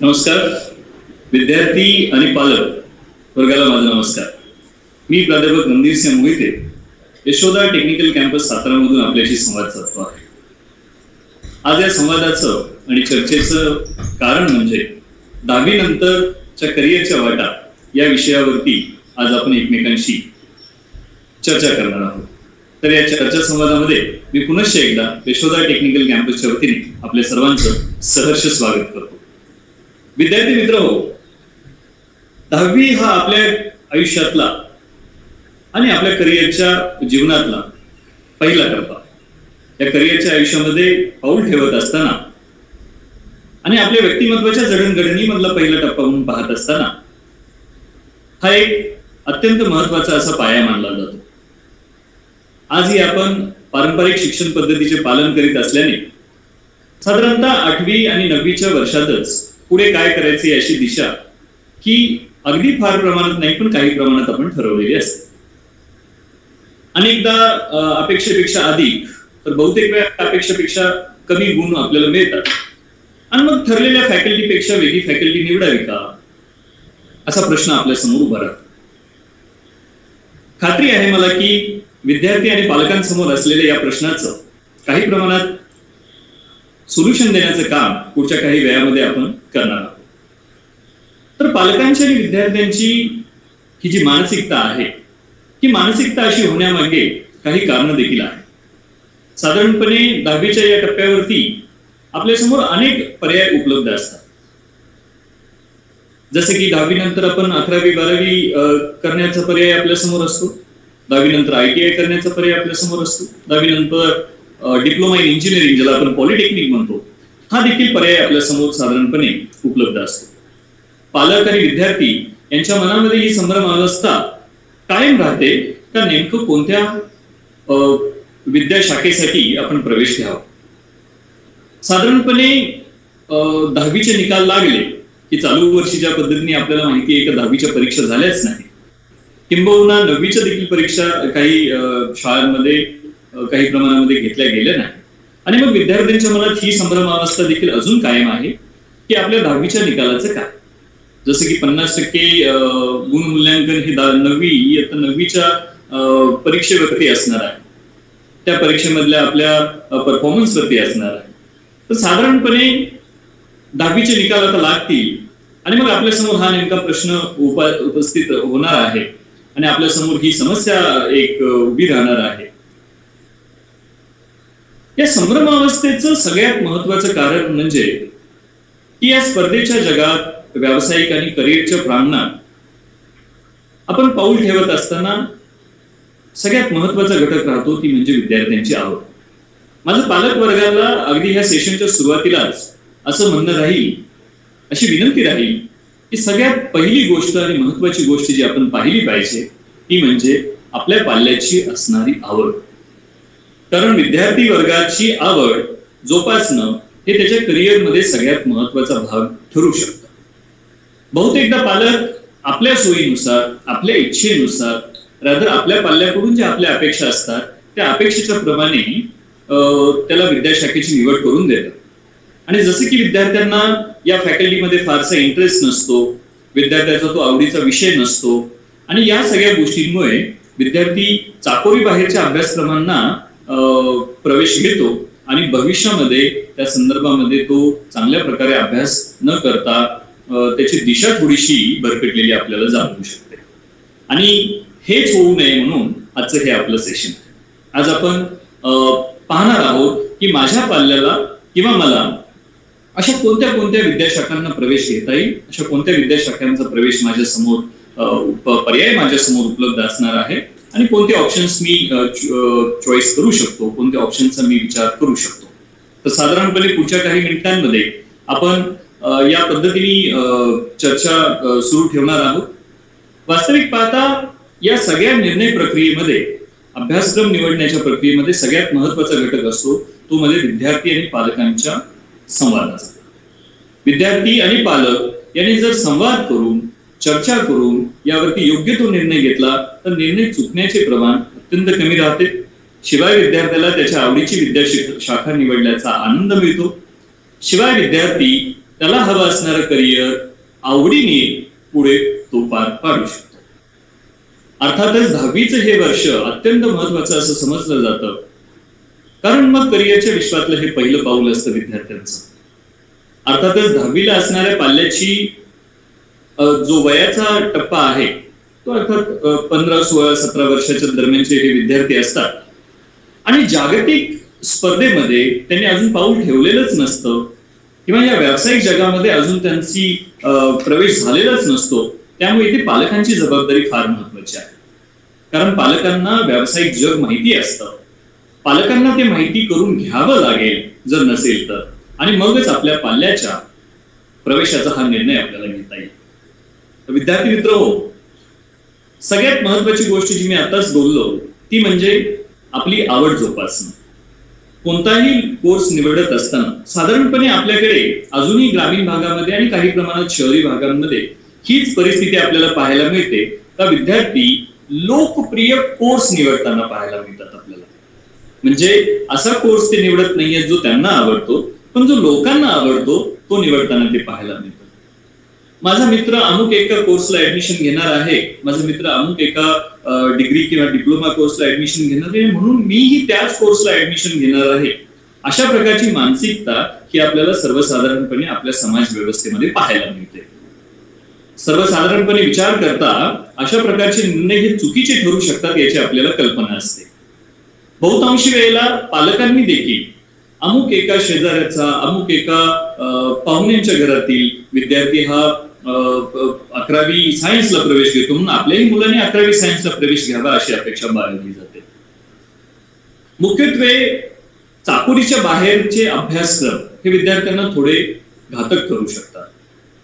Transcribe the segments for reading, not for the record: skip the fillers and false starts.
नमस्कार. विद्यार्थी आणि पालक वर्गाला माझा नमस्कार. मी प्राध्यापक रणधीर सिंह मोहिते, यशोदा टेक्निकल कॅम्पस सातारामधून आपल्याशी संवाद साधतो आहे. आज या संवादाचं आणि चर्चेचं कारण म्हणजे 10वी नंतरच्या करिअरच्या वाटा या विषयावरती आज आपण एकमेकांशी चर्चा करणार आहोत. तर या चर्चा संवादामध्ये मी पुनश्च एकदा यशोदा टेक्निकल कॅम्पसच्या वतीने आपल्या सर्वांचं सहर्ष स्वागत करतो. विद्यार्थी मित्र हो, 10वी हा आपल्या आयुष्यातला आणि आपल्या करिअरच्या जीवनातला पहिला टप्पा. या करिअरच्या आयुष्यामध्ये पाऊल ठेवत असताना आणि आपल्या व्यक्तिमत्वाच्या जडणघडणीमधला पहिला टप्पा म्हणून पाहत असताना हा एक अत्यंत महत्वाचा असा पाया मानला जातो. आजही आपण पारंपरिक शिक्षण पद्धतीचे पालन करीत असल्याने साधारणतः 8वी आणि 9वीच्या वर्षातच पुढे काय करायचे अशी दिशा ही अगदी फार प्रमाणात नाही पण काही प्रमाणात आपण ठरवलेली असते. अनेकदा अपेक्षेपेक्षा अधिक तर बहुतेक वेळा अपेक्षेपेक्षा कमी गुण आपल्याला मिळतात आणि मग ठरलेल्या फॅकल्टीपेक्षा वेगळी फॅकल्टी निवडावी का असा प्रश्न आपल्या समोर उभा राहतो. खात्री आहे मला की विद्यार्थी आणि पालकांसमोर असलेल्या या प्रश्नाचं काही प्रमाणात सोल्युशन देण्याचं काम पुढच्या काही वेळामध्ये आपण करणार आहोत. तर पालकांची आणि विद्यार्थ्यांची ही जी मानसिकता आहे ही मानसिकता अशी होण्यामागे काही कारणं देखील आहेत. साधारणपणे 10वीच्या या टप्प्यावरती आपल्यासमोर अनेक पर्याय उपलब्ध असतात. जसे की 10वी नंतर आपण 11वी 12वी करण्याचा पर्याय आपल्यासमोर असतो. 10वी नंतर ITI करण्याचा पर्याय आपल्यासमोर असतो. 10वी नंतर डिप्लोमा इन इंजिनिअरिंग ज्याला आपण पॉलिटेक्निक म्हणतो हा देखील पर्याय आपल्यासमोर साधारणपणे उपलब्ध असतो. पालक आणि विद्यार्थी यांच्या मनामध्ये ही संभ्रमावस्था कायम राहते का नेमकं कोणत्या विद्याशाखेसाठी आपण प्रवेश घ्यावा. साधारणपणे 10वीचे निकाल लागले की चालू वर्षी ज्या पद्धतीने आपल्याला माहिती आहे की 10वीच्या परीक्षा झाल्याच नाही, किंबहुना 9वीच्या देखील परीक्षा काही शाळांमध्ये काही प्रमाणामध्ये घेतल्या गेल्या नाही आणि मग विद्यार्थ्यांच्या मनात ही संभ्रमावस्था देखील अजून कायम आहे की आपल्या 10वीच्या निकालाचं काय. जसं की 50% गुण मूल्यांकन हे 9वीच्या परीक्षेवरती असणार आहे, त्या परीक्षेमधल्या आपल्या परफॉर्मन्सवरती असणार आहे. तर साधारणपणे 10वीचे निकाल आता लागतील आणि मग आपल्यासमोर हा नेमका प्रश्न उपस्थित होणार आहे आणि आपल्यासमोर ही समस्या एक उभी राहणार आहे. या संभ्रमावस्थेचं सगळ्यात महत्वाचं कारण म्हणजे की या स्पर्धेच्या जगात व्यावसायिक आणि करिअरच्या प्रांगणात आपण पाऊल ठेवत असताना सगळ्यात महत्वाचा घटक राहतो ती म्हणजे विद्यार्थ्यांची आवड. माझं पालक वर्गाला अगदी ह्या सेशनच्या सुरुवातीलाच असं म्हणणं राहील, अशी विनंती राहील की सगळ्यात पहिली गोष्ट आणि महत्वाची गोष्ट जी आपण पाहिली पाहिजे ती म्हणजे आपल्या पाल्याची असणारी आवड. कारण विद्यार्थी वर्गाची आवड जोपासणं हे त्याच्या करिअरमध्ये सगळ्यात महत्वाचा भाग ठरू शकतं. बहुतेकदा पालक आपल्या सोयीनुसार आपल्या इच्छेनुसार रादर आपल्या पाल्याकडून ज्या आपल्या अपेक्षा असतात त्या अपेक्षेच्या प्रमाणे त्याला विद्याशाखेची निवड करून देतात. आणि जसे की विद्यार्थ्यांना या फॅकल्टीमध्ये फारसा इंटरेस्ट नसतो, विद्यार्थ्याचा तो आवडीचा विषय नसतो आणि या सगळ्या गोष्टींमुळे विद्यार्थी चाकोरी बाहेरच्या अभ्यासक्रमांना प्रवेश घेतो आणि भविष्यामध्ये त्या संदर्भामध्ये तो चांगल्या प्रकारे अभ्यास न करता त्याची दिशा थोडीशी भरकटलेली आपल्याला जाणवू शकते. आणि हेच होऊ नये म्हणून आजचं हे आपलं सेशन आहे. आज आपण पाहणार आहोत की माझ्या पाल्याला किंवा मला अशा कोणत्या कोणत्या विद्याशाखांना प्रवेश घेता येईल, अशा कोणत्या विद्याशाखांचा प्रवेश माझ्या समोर पर्याय माझ्या समोर उपलब्ध असणार आहे आणि कोणते ऑप्शन्स मी चॉईस करू शकतो, कोणत्या ऑप्शनचा मी विचार करू शकतो. तर साधारणपणे पुढच्या काही मिनिटांमध्ये आपण या पद्धतीने चर्चा सुरू ठेवणार आहोत. वास्तविक पाहता या सगळ्या निर्णय प्रक्रियेमध्ये अभ्यासक्रम निवडण्याच्या प्रक्रियेमध्ये सगळ्यात महत्वाचा घटक असतो तो म्हणजे विद्यार्थी आणि पालकांच्या संवादाचा. विद्यार्थी आणि पालक यांनी जर संवाद करून चर्चा करून यावरती योग्य तो निर्णय घेतला तर निर्णय चुकण्याचे प्रमाण अत्यंत कमी राहते. शिवाय विद्यार्थ्याला त्याच्या आवडीची विद्याशाखा निवडल्याचा आनंद मिळतो. शिवाय विद्यार्थी त्याला हवं असणारं करिअर आवडीने पुढे तो पार पाडू शकतो. अर्थातच 10वीचं हे वर्ष अत्यंत महत्वाचं असं समजलं जातं, कारण मग करिअरच्या विश्वातलं हे पहिलं पाऊल असतं विद्यार्थ्यांचं. अर्थातच 10वीला असणाऱ्या पाल्याची जो वयाचा टप्पा आहे तो अर्थात 15, 16, 17 वर्षाच्या दरम्यानचे हे विद्यार्थी असतात आणि जागतिक स्पर्धेमध्ये त्यांनी अजून पाऊल ठेवलेलंच नसतं किंवा या व्यावसायिक जगामध्ये अजून त्यांची प्रवेश झालेलाच नसतो. त्यामुळे इथे पालकांची जबाबदारी फार महत्वाची आहे, कारण पालकांना व्यावसायिक जग माहिती असतं. पालकांना ते माहिती करून घ्यावं लागेल जर नसेल तर, आणि मगच आपल्या पाल्याच्या प्रवेशाचा हा निर्णय आपल्याला घेता येईल. विद्यार्थी मित्र हो, सगळ्यात महत्वाची गोष्ट जी मी आताच बोललो ती म्हणजे आपली आवड जोपासणं. कोणताही कोर्स निवडत असताना साधारणपणे आपल्याकडे अजूनही ग्रामीण भागामध्ये आणि काही प्रमाणात शहरी भागांमध्ये हीच परिस्थिती आपल्याला पाहायला मिळते का विद्यार्थी लोकप्रिय कोर्स निवडताना पाहायला मिळतात आपल्याला. म्हणजे असा कोर्स ते निवडत नाहीये जो त्यांना आवडतो, पण जो लोकांना आवडतो तो निवडताना ते पाहायला मिळतात. माझा मित्र अमुक एका कोर्सला ऍडमिशन घेणार आहे, माझा मित्र अमुक एका डिग्री किंवा डिप्लोमा कोर्सला ऍडमिशन घेणार आहे म्हणून मीही त्याच कोर्सला ऍडमिशन घेणार आहे, अशा प्रकारची मानसिकता ही आपल्याला सर्वसाधारणपणे आपल्या समाज व्यवस्थेमध्ये पाहायला मिळते. सर्वसाधारणपणे विचार करता अशा प्रकारचे निर्णय हे चुकीचे ठरू शकतात याची आपल्याला कल्पना असते. बहुतांशी वेळेला पालकांनी देखील अमुक एका शेजाऱ्याचा, अमुक एका पाहुण्यांच्या घरातील विद्यार्थी हा 11वी सायन्सला प्रवेश घेतो म्हणून आपल्याही मुलांनी 11वी सायन्सला प्रवेश घ्यावा अशी अपेक्षा बाळगली जाते. मुख्यत्वे चाकोरीच्या बाहेरचे अभ्यासक्रम हे विद्यार्थ्यांना थोडे घातक ठरू शकतात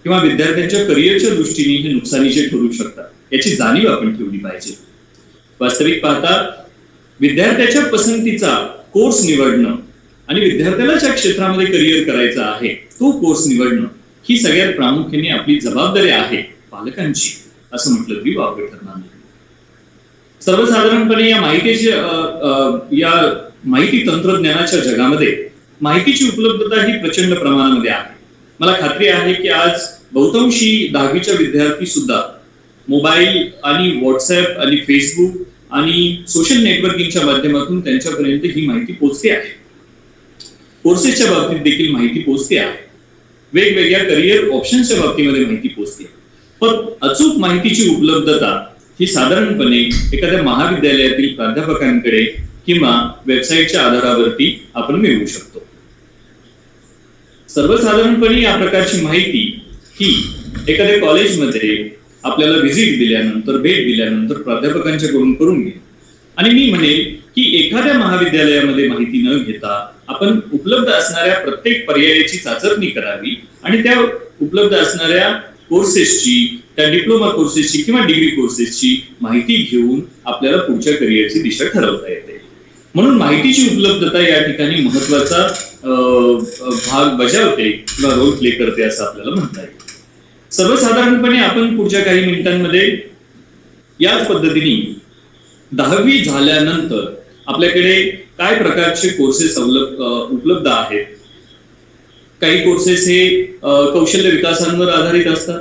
किंवा विद्यार्थ्यांच्या करिअरच्या दृष्टीने हे नुकसानीचे ठरू शकतात, याची जाणीव आपण ठेवली पाहिजे. वास्तविक पाहता विद्यार्थ्याच्या पसंतीचा कोर्स निवडणं आणि विद्यार्थ्याला ज्या क्षेत्रामध्ये करिअर करायचं आहे तो कोर्स निवडणं ही सगळ्यात प्रामुख्याने आपली जबाबदारी आहे पालकांची, असं म्हटलं तरी वावगे ठरणार नाही. सर्वसाधारणपणे या माहिती तंत्रज्ञानाच्या जगामध्ये माहितीची उपलब्धता ही प्रचंड प्रमाणामध्ये आहे. मला खात्री आहे की आज बहुतांशी 10वीच्या विद्यार्थी सुद्धा मोबाईल आणि व्हॉट्सअप आणि फेसबुक आणि सोशल नेटवर्किंगच्या माध्यमातून त्यांच्यापर्यंत ही माहिती पोहोचते आहे. कोर्सेसच्या बाबतीत देखील माहिती पोहोचते आहे, वेगवेगळ्या करिअर ऑप्शन्सच्या बाबतीमध्ये माहिती पोहोचते. पण अचूक माहितीची उपलब्धता ही साधारणपणे एखाद्या महाविद्यालयातील प्राध्यापकांकडे किंवा वेबसाईटच्या आधारावरती आपण मिळवू शकतो. सर्वसाधारणपणे या प्रकारची माहिती ही एखाद्या कॉलेजमध्ये आपल्याला व्हिजिट दिल्यानंतर, भेट दिल्यानंतर प्राध्यापकांच्याकडून करून घ्या. आणि मी म्हणेल की एखाद्या महाविद्यालयामध्ये माहिती न घेता आपण उपलब्ध असणाऱ्या प्रत्येक पर्यायाची चाचपणी करावी आणि त्या उपलब्ध असणाऱ्या कोर्सेसची, त्या डिप्लोमा कोर्सेसची किंवा डिग्री कोर्सेसची माहिती घेऊन आपल्याला पुढच्या करिअरची दिशा ठरवता येते. म्हणून माहितीची उपलब्धता या ठिकाणी महत्वाचा भाग बजावते किंवा रोल प्ले करते असं आपल्याला म्हणता येईल. सर्वसाधारणपणे आपण पुढच्या काही मिनिटांमध्ये याच पद्धतीने 10वी झाल्यानंतर आपल्याकडे काय प्रकारचे कोर्सेस उपलब्ध आहेत. काही कोर्सेस हे कौशल्य विकासांवर आधारित असतात,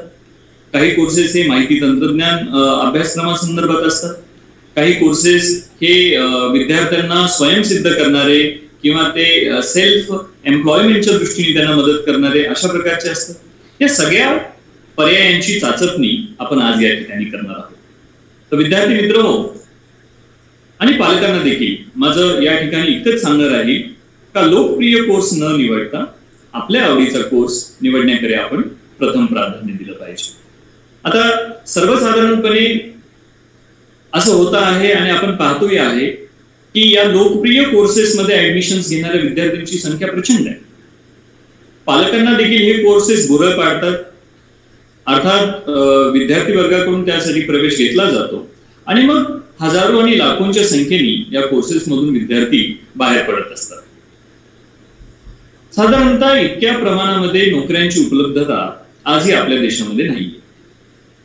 काही कोर्सेस हे माहिती तंत्रज्ञान अभ्यासक्रमासंदर्भात असतात, काही कोर्सेस हे विद्यार्थ्यांना स्वयंसिद्ध करणारे किंवा ते सेल्फ एम्प्लॉयमेंटच्या दृष्टीने त्यांना मदत करणारे अशा प्रकारचे असतात. या सगळ्या पर्यायांची चाचपणी आपण आज या ठिकाणी करणार आहोत. तर विद्यार्थी मित्र हो आणि पालकांना देखील माझं या ठिकाणी इतकंच सांगणं राहील का लोकप्रिय कोर्स न निवडता आपल्या आवडीचा कोर्स निवडण्याकडे आपण प्रथम प्राधान्य दिलं पाहिजे. आता सर्वसाधारणपणे असं होतं आहे आणि आपण पाहतोय आहे की या लोकप्रिय कोर्सेसमध्ये ऍडमिशन्स घेणाऱ्या विद्यार्थ्यांची संख्या प्रचंड आहे. पालकांना देखील हे कोर्सेस भुरळ पाडतात. अर्थात विद्यार्थी वर्गाकडून त्यासाठी प्रवेश घेतला जातो आणि मग हजारो आणि लाखोंच्या संख्येने या कोर्सेस मधून विद्यार्थी बाहेर पडत असतात. साधारणतः इतक्या प्रमाणामध्ये नोकऱ्यांची उपलब्धता आजही आपल्या देशामध्ये नाहीये.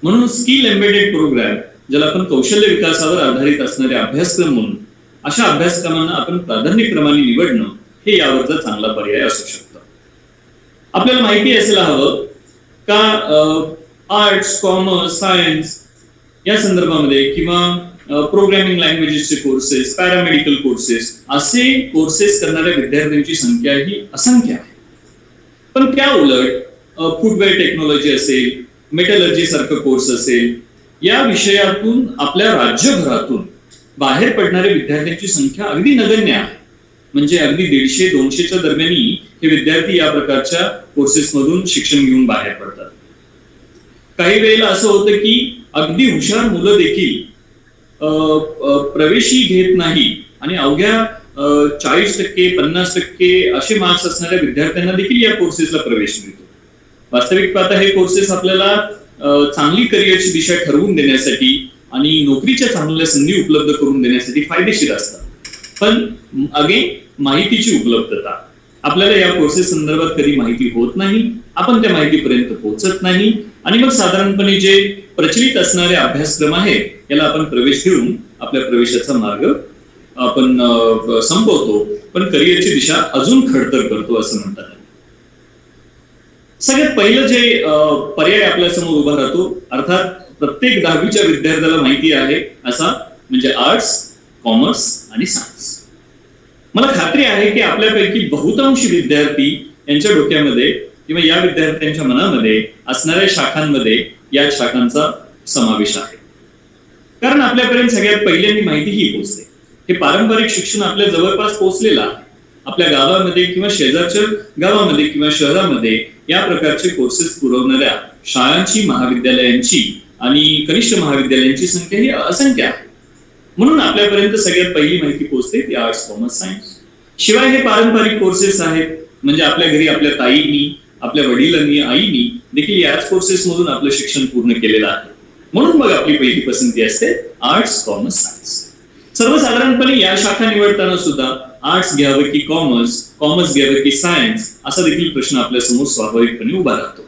म्हणून स्किल एम्बेडेड प्रोग्राम, ज्याला आपण कौशल्य विकासावर आधारित असणारे अभ्यासक्रम म्हणून, अशा अभ्यासक्रमांना आपण प्राधान्यक्रमाने निवडणं हे यावरचा चांगला पर्याय असू शकतो. आपल्याला माहिती असायला हवं का आर्ट्स, कॉमर्स, सायन्स या संदर्भामध्ये किंवा प्रोग्रामिंग लँग्वेजेसचे कोर्सेस, पॅरामेडिकल कोर्सेस असे कोर्सेस करणाऱ्या विद्यार्थ्यांची संख्या ही असंख्य आहे. पण त्या उलट फूडवेअर टेक्नॉलॉजी असेल, मेटलर्जी सारखं कोर्स असेल, या विषयातून आपल्या राज्यभरातून बाहेर पडणाऱ्या विद्यार्थ्यांची संख्या अगदी नगण्य आहे. म्हणजे अगदी 150-200च्या दरम्यानी हे विद्यार्थी या प्रकारच्या कोर्सेसमधून शिक्षण घेऊन बाहेर पडतात. काही वेळेला असं होतं की अगदी हुशार मुलं देखील प्रवेशही घेत नाही आणि अवघ्या 40%, 50% असे मार्क्स असणाऱ्या विद्यार्थ्यांना देखील या कोर्सेसला प्रवेश मिळतो. वास्तविक पाहता हे कोर्सेस आपल्याला चांगली करिअरची दिशा ठरवून देण्यासाठी आणि नोकरीच्या चांगल्या संधी उपलब्ध करून देण्यासाठी फायदेशीर असतात. पण अगेन माहितीची उपलब्धता, आपल्याला या कोर्सेस संदर्भात कधी माहिती होत नाही, आपण त्या माहितीपर्यंत पोहोचत नाही आणि मग साधारणपणे जे प्रचलित असणारे अभ्यासक्रम आहे याला आपण प्रवेश घेऊन आपल्या प्रवेशाचा मार्ग आपण संपवतो, पण करिअरची दिशा अजून खडतर करतो असं म्हणतात. सगळ्यात पहिलं जे पर्याय आपल्या समोर उभा राहतो, अर्थात प्रत्येक 10वीच्या विद्यार्थ्याला माहिती आहे असा, म्हणजे आर्ट्स, कॉमर्स आणि सायन्स. मला खात्री आहे की आपल्यापैकी बहुतांश विद्यार्थी यांच्या डोक्यामध्ये किंवा या विद्यार्थ्यांच्या मनामध्ये असणाऱ्या शाखांमध्ये या शाखांचा समावेश आहे. कारण आपल्यापर्यंत सगळ्यात पहिल्यांदी माहिती ही पोहोचते. हे पारंपरिक शिक्षण आपल्या जवळपास पोहोचलेलं आहे. आपल्या गावामध्ये किंवा शेजारच्या गावामध्ये किंवा शहरामध्ये या प्रकारचे कोर्सेस पुरवणाऱ्या शाळांची, महाविद्यालयांची आणि कनिष्ठ महाविद्यालयांची संख्या ही असंख्य आहे. म्हणून आपल्यापर्यंत सगळ्यात पहिली माहिती पोहोचते ती आर्ट्स, कॉमर्स, सायन्स. शिवाय हे पारंपरिक कोर्सेस आहेत, म्हणजे आपल्या घरी आपल्या ताईंनी, आपल्या वडिलांनी, आईनी देखील याच कोर्सेस मधून आपलं शिक्षण पूर्ण केलेलं आहे. म्हणून मग आपली पहिली पसंती असते आर्ट्स, कॉमर्स, सायन्स. सर्वसाधारणपणे या शाखा निवडताना सुद्धा आर्ट्स घ्यावं की कॉमर्स, कॉमर्स घ्यावं की सायन्स असा देखील प्रश्न आपल्या समोर स्वाभाविकपणे उभा राहतो.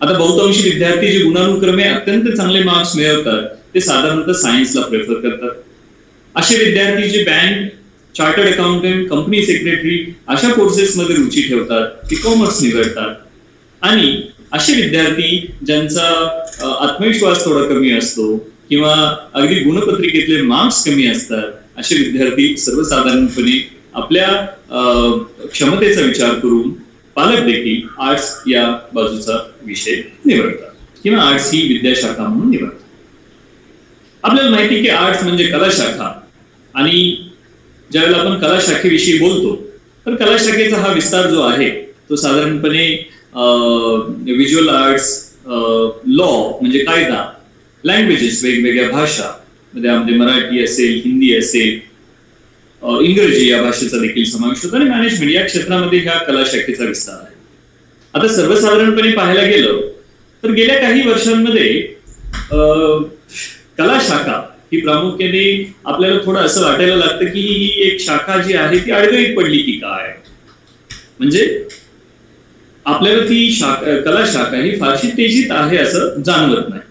आता बहुतांशी विद्यार्थी जे गुणानुक्रमे अत्यंत चांगले मार्क्स मिळवतात ते साधारणतः सायन्सला प्रेफर करतात. असे विद्यार्थी जे bank, chartered accountant, company secretary अशा कोर्सेसमध्ये रुची ठेवतात ते कॉमर्स निवडतात. आणि असे विद्यार्थी ज्यांचा आत्मविश्वास थोडा कमी असतो किंवा अगदी गुणपत्रिकेतले मार्क्स कमी असतात, असे विद्यार्थी सर्वसाधारणपणे आपल्या क्षमतेचा विचार करून पालक देखील आर्ट्स या बाजूचा विषय निवडतात किंवा आर्ट्स ही विद्याशाखा म्हणून निवडतात. आपल्याला माहिती की आर्ट्स म्हणजे कला शाखा, आणि ज्यावेळेला आपण कला शाखेविषयी बोलतो तर कला शाखेचा हा विस्तार जो आहे तो साधारणपणे व्हिज्युअल आर्ट्स, लॉ म्हणजे कायदा, लँग्वेजेस वेगवेगळ्या भाषा, त्यामध्ये मराठी असेल, हिंदी असेल, इंग्रजी या भाषेचा देखील समावेश होतो आणि मॅनेजमेंट या क्षेत्रामध्ये ह्या कला शाखेचा विस्तार आहे. आता सर्वसाधारणपणे पाहायला गेलं तर गेल्या काही वर्षांमध्ये कला शाखा ही प्रामुख्याने आपल्याला थोडं असं वाटायला लागतं की ही एक शाखा जी आहे ती अडगळीत पडली की काय. म्हणजे आपल्याला ती कला शाखा ही फारशी तेजीत आहे असं जाणवत नाही.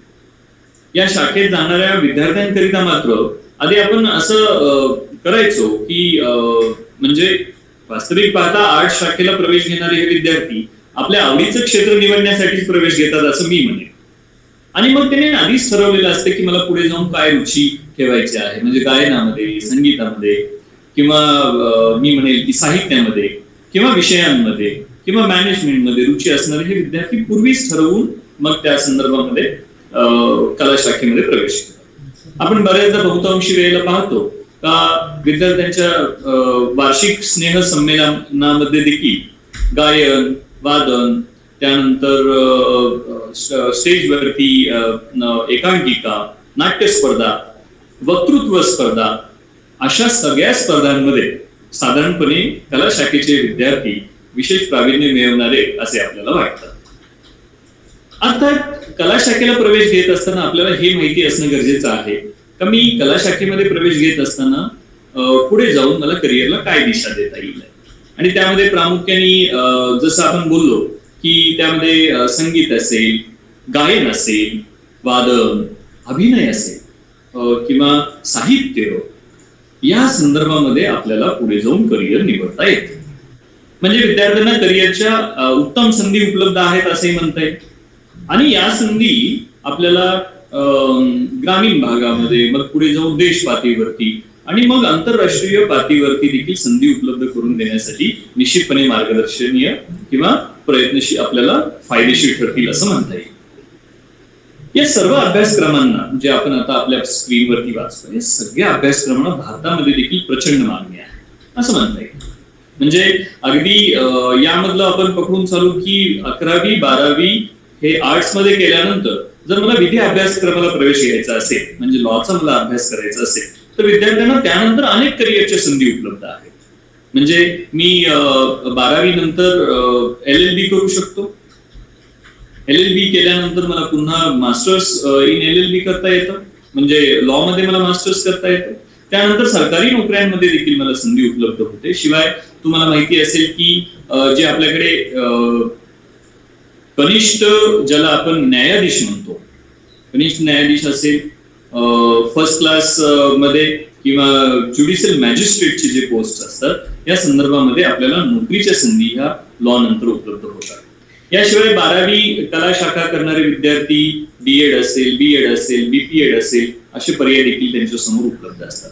या शाखेत जाणाऱ्या विद्यार्थ्यांकरिता मात्र आधी आपण असं करायचो की म्हणजे वास्तविक पाहता आर्ट शाखेला प्रवेश घेणारे हे विद्यार्थी आपल्या आवडीचं क्षेत्र निवडण्यासाठीच प्रवेश घेतात असं मी म्हणेन. आणि मग त्याने आधीच ठरवलेलं असतं की मला पुढे जाऊन काय रुची ठेवायची आहे, म्हणजे गायनामध्ये, संगीतामध्ये किंवा मी म्हणेल की साहित्यामध्ये किंवा विषयांमध्ये किंवा मॅनेजमेंटमध्ये रुची असणारे हे विद्यार्थी पूर्वीच ठरवून मग त्या संदर्भामध्ये कला शाखेमध्ये प्रवेश करतात. आपण बऱ्याचदा बहुतांशी वेळेला पाहतो का विद्यार्थ्यांच्या वार्षिक स्नेह संमेलनामध्ये देखील गायन, वादन, त्यानंतर स्टेजवरती एकांकिका, नाट्य स्पर्धा, वक्तृत्व स्पर्धा अशा सगळ्या स्पर्धांमध्ये साधारणपणे कला शाखेचे विद्यार्थी विशेष प्रावीण्य मिळवणारे असे आपल्याला वाटतात. अर्थात कला शाखेला प्रवेश घेत असताना आपल्याला हे माहिती असणं गरजेचं आहे का मी कला शाखेमध्ये प्रवेश घेत असताना पुढे जाऊन मला करिअरला काय दिशा देता येईल. आणि त्यामध्ये प्रामुख्याने जसं आपण बोललो की त्यामध्ये संगीत असेल, गायन असेल, वादन, अभिनय असेल किंवा साहित्य या संदर्भामध्ये आपल्याला पुढे जाऊन करिअर निवडता येते. म्हणजे विद्यार्थ्यांना करिअरच्या उत्तम संधी उपलब्ध आहेत असंही म्हणता येईल. आणि या संधी आपल्याला ग्रामीण भागामध्ये, मग पुढे जाऊन देश पातळीवरती आणि मग आंतरराष्ट्रीय पातळीवरती देखील संधी उपलब्ध करून देण्यासाठी निश्चितपणे मार्गदर्शनीय किंवा प्रयत्नशील आपल्याला फायदेशीर ठरतील असं म्हणता येईल. या सर्व अभ्यासक्रमांना जे आपण आता आपल्या स्क्रीनवरती वाचतो, या सगळ्या अभ्यासक्रमांना भारतामध्ये देखील प्रचंड मागणी आहे असं म्हणता येईल. म्हणजे अगदी यामधलं आपण पकडून चालू की 11वी-12वी हे आर्ट्स मध्ये केल्यानंतर जर मला विधी अभ्यासक्रमाला प्रवेश घ्यायचा असेल, म्हणजे लॉचा मला अभ्यास करायचा असेल, तर विद्यार्थ्यांना त्यानंतर अनेक करिअरच्या संधी उपलब्ध आहेत. म्हणजे मी 12वी नंतर LLB करू शकतो. LLB केल्यानंतर मला पुन्हा मास्टर्स इन LLB करता येतं, म्हणजे लॉ मध्ये मला मास्टर्स करता येतं. त्यानंतर सरकारी नोकऱ्यांमध्ये देखील मला संधी उपलब्ध होते. शिवाय तुम्हाला माहिती असेल की जे आपल्याकडे कनिष्ठ, ज्याला आपण न्यायाधीश म्हणतो, कनिष्ठ न्यायाधीश असेल, फर्स्ट क्लास मध्ये किंवा ज्युडिशियल मॅजिस्ट्रेटचे जे पोस्ट असतात, या संदर्भामध्ये आपल्याला नोकरीच्या संधी ह्या लॉ नंतर उपलब्ध होतात. याशिवाय 12वी कला शाखा करणारे विद्यार्थी D.Ed असेल, B.Ed असेल, BPEd असेल, असे पर्याय देखील त्यांच्या समोर उपलब्ध असतात.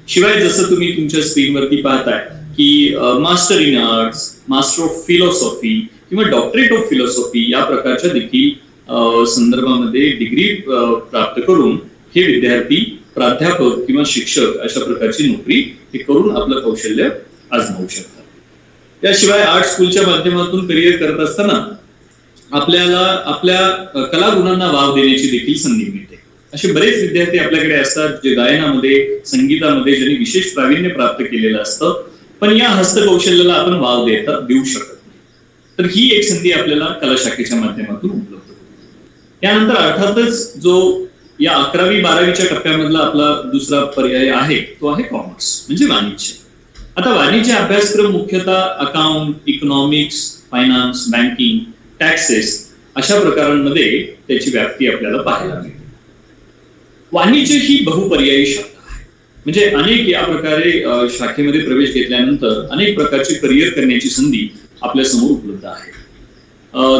शिवाय जसं तुम्ही तुमच्या स्क्रीनवरती पाहताय की master in arts, master of philosophy किंवा डॉक्टरेट ऑफ फिलॉसॉफी या प्रकारच्या देखील संदर्भामध्ये डिग्री प्राप्त करून हे विद्यार्थी प्राध्यापक किंवा शिक्षक अशा प्रकारची नोकरी हे करून आपलं कौशल्य आजमावू शकतात. याशिवाय आर्ट स्कूलच्या माध्यमातून करिअर करत असताना आपल्याला आपल्या कलागुणांना वाव देण्याची देखील संधी मिळते. असे बरेच विद्यार्थी आपल्याकडे असतात जे गायनामध्ये, संगीतामध्ये ज्यांनी विशेष प्रावीण्य प्राप्त केलेलं असतं, पण या हस्तकौशल्याला आपण वाव देऊ शकत नाही. तर ही एक संधी आपल्याला कला शाखेच्या माध्यमातून उपलब्ध होते. त्यानंतर अर्थातच जो या 11वी-12वीच्या टप्प्यामधला आपला दुसरा पर्याय आहे तो आहे कॉमर्स, म्हणजे वाणिज्य. आता वाणिज्य अभ्यासक्रम मुख्यतः account, economics, finance, banking, taxes अशा प्रकारांमध्ये त्याची व्याप्ती आपल्याला पाहायला मिळते. वाणिज्य ही बहुपर्यायी शाखा आहे. म्हणजे अनेक या प्रकारे शाखेमध्ये प्रवेश घेतल्यानंतर अनेक प्रकारचे करिअर करण्याची संधी आपल्या समोर उपलब्ध आहे.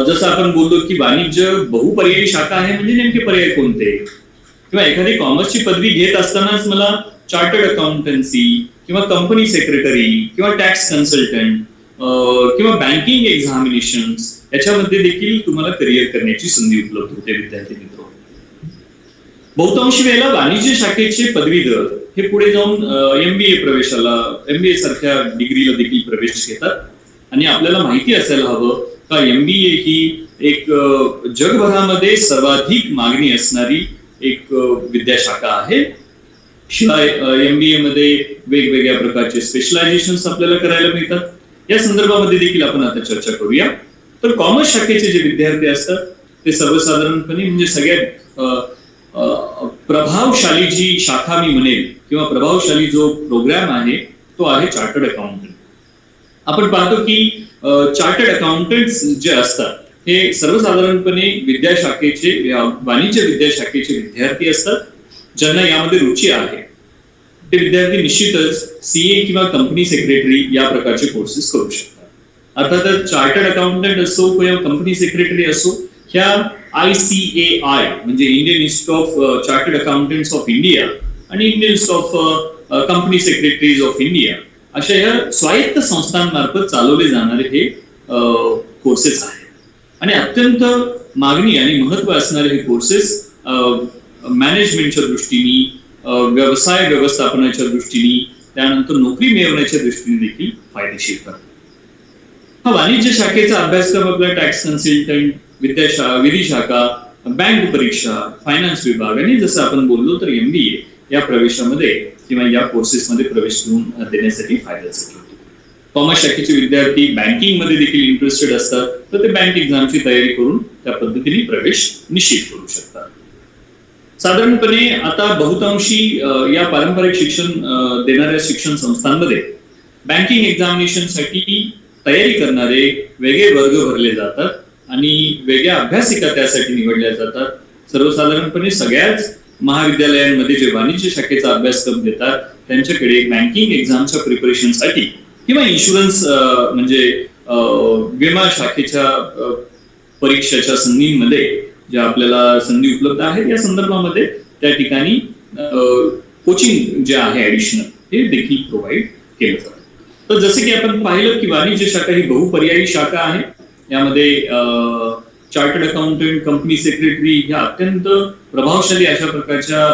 जसं आपण बोललो की वाणिज्य बहुपर्यायी शाखा आहे, म्हणजे नेमके पर्याय कोणते? किंवा एखादी कॉमर्सची पदवी घेत असतानाच मला चार्टर्ड अकाउंटन्सी किंवा कंपनी सेक्रेटरी किंवा टॅक्स कन्सल्टंट किंवा बँकिंग एक्झामिनेशन्स याच्यामध्ये देखील तुम्हाला करिअर करण्याची संधी उपलब्ध होते. विद्यार्थी मित्र, बहुतांश वेळेला वाणिज्य शाखेचे पदवीधर हे पुढे जाऊन MBA प्रवेशाला, MBA सारख्या डिग्रीला देखील प्रवेश घेतात. आणि आपल्याला माहिती असायला हवं का MBA ही एक जगभरामध्ये सर्वाधिक मागणी असणारी एक विद्याशाखा आहे. शिवाय MBA मध्ये वेगवेगळ्या प्रकारचे स्पेशलायझेशन आपल्याला करायला मिळतात. या संदर्भामध्ये देखील आपण आता चर्चा करूया. तर कॉमर्स शाखेचे जे विद्यार्थी असतात ते सर्वसाधारणपणे, म्हणजे सगळ्यात प्रभावशाली जी शाखा मी म्हणेल किंवा प्रभावशाली जो प्रोग्राम आहे तो आहे चार्टर्ड अकाउंटंट. आपण पाहतो की चार्टर्ड अकाउंटंट्स जे असतात हे सर्वसाधारणपणे विद्याशाखेचे, वाणिज्य विद्याशाखेचे विद्यार्थी असतात ज्यांना यामध्ये रुची आहे. ते विद्यार्थी निश्चितच CA किंवा कंपनी सेक्रेटरी या प्रकारचे कोर्सेस करू शकतात. अर्थातच चार्टर्ड अकाउंटंट असो किंवा कंपनी सेक्रेटरी असो, ह्या ICAI म्हणजे Indian institute of chartered accountants of India आणि Indian institute of company secretaries of India अशा या स्वायत्त संस्थांमार्फत चालवले जाणारे हे कोर्सेस आहेत. आणि अत्यंत मागणी आणि महत्व असणारे हे कोर्सेस मॅनेजमेंटच्या दृष्टीने, व्यवसाय व्यवस्थापनाच्या दृष्टीने, त्यानंतर नोकरी मिळवण्याच्या दृष्टीने देखील फायदेशीर ठरतात. हा वाणिज्य शाखेचा अभ्यासक्रम आपला टॅक्स कन्सल्टंट, विधी शाखा, बँक परीक्षा, फायनान्स विभाग आणि जसं आपण बोललो तर MBA या प्रवेशामध्ये किंवा या कोर्सेसमध्ये प्रवेश घेऊन देण्यासाठी फायद्याचं ठरतो. कॉमर्स शाखेचे विद्यार्थी बँकिंग मध्ये देखील इंटरेस्टेड असतात, तर ते बँक एक्झामची तयारी करून त्या पद्धतीने प्रवेश निश्चित करू शकतात. साधारणपणे आता बहुतांशी या पारंपरिक शिक्षण देणाऱ्या शिक्षण संस्थांमध्ये बँकिंग एक्झामिनेशनसाठी तयारी करणारे वेगळे वर्ग भरले जातात आणि वेगळ्या अभ्यासिका त्यासाठी निवडल्या जातात. सर्वसाधारणपणे सगळ्याच महाविद्यालयांमध्ये जे वाणिज्य शाखेचा अभ्यासक्रम देतात त्यांच्याकडे बँकिंग एक्झामच्या प्रिपरेशनसाठी किंवा इन्शुरन्स म्हणजे विमा शाखेच्या परीक्षेच्या संधींमध्ये ज्या आपल्याला संधी उपलब्ध आहेत या संदर्भामध्ये त्या ठिकाणी कोचिंग जे आहे ऍडिशनल हे देखील प्रोव्हाइड केलं जातं. तर जसे की आपण पाहिलं की वाणिज्य शाखा ही बहुपर्यायी शाखा आहे. यामध्ये चार्टर्ड अकाउंटंट, कंपनी सेक्रेटरी ह्या अत्यंत प्रभावशाली अशा प्रकारच्या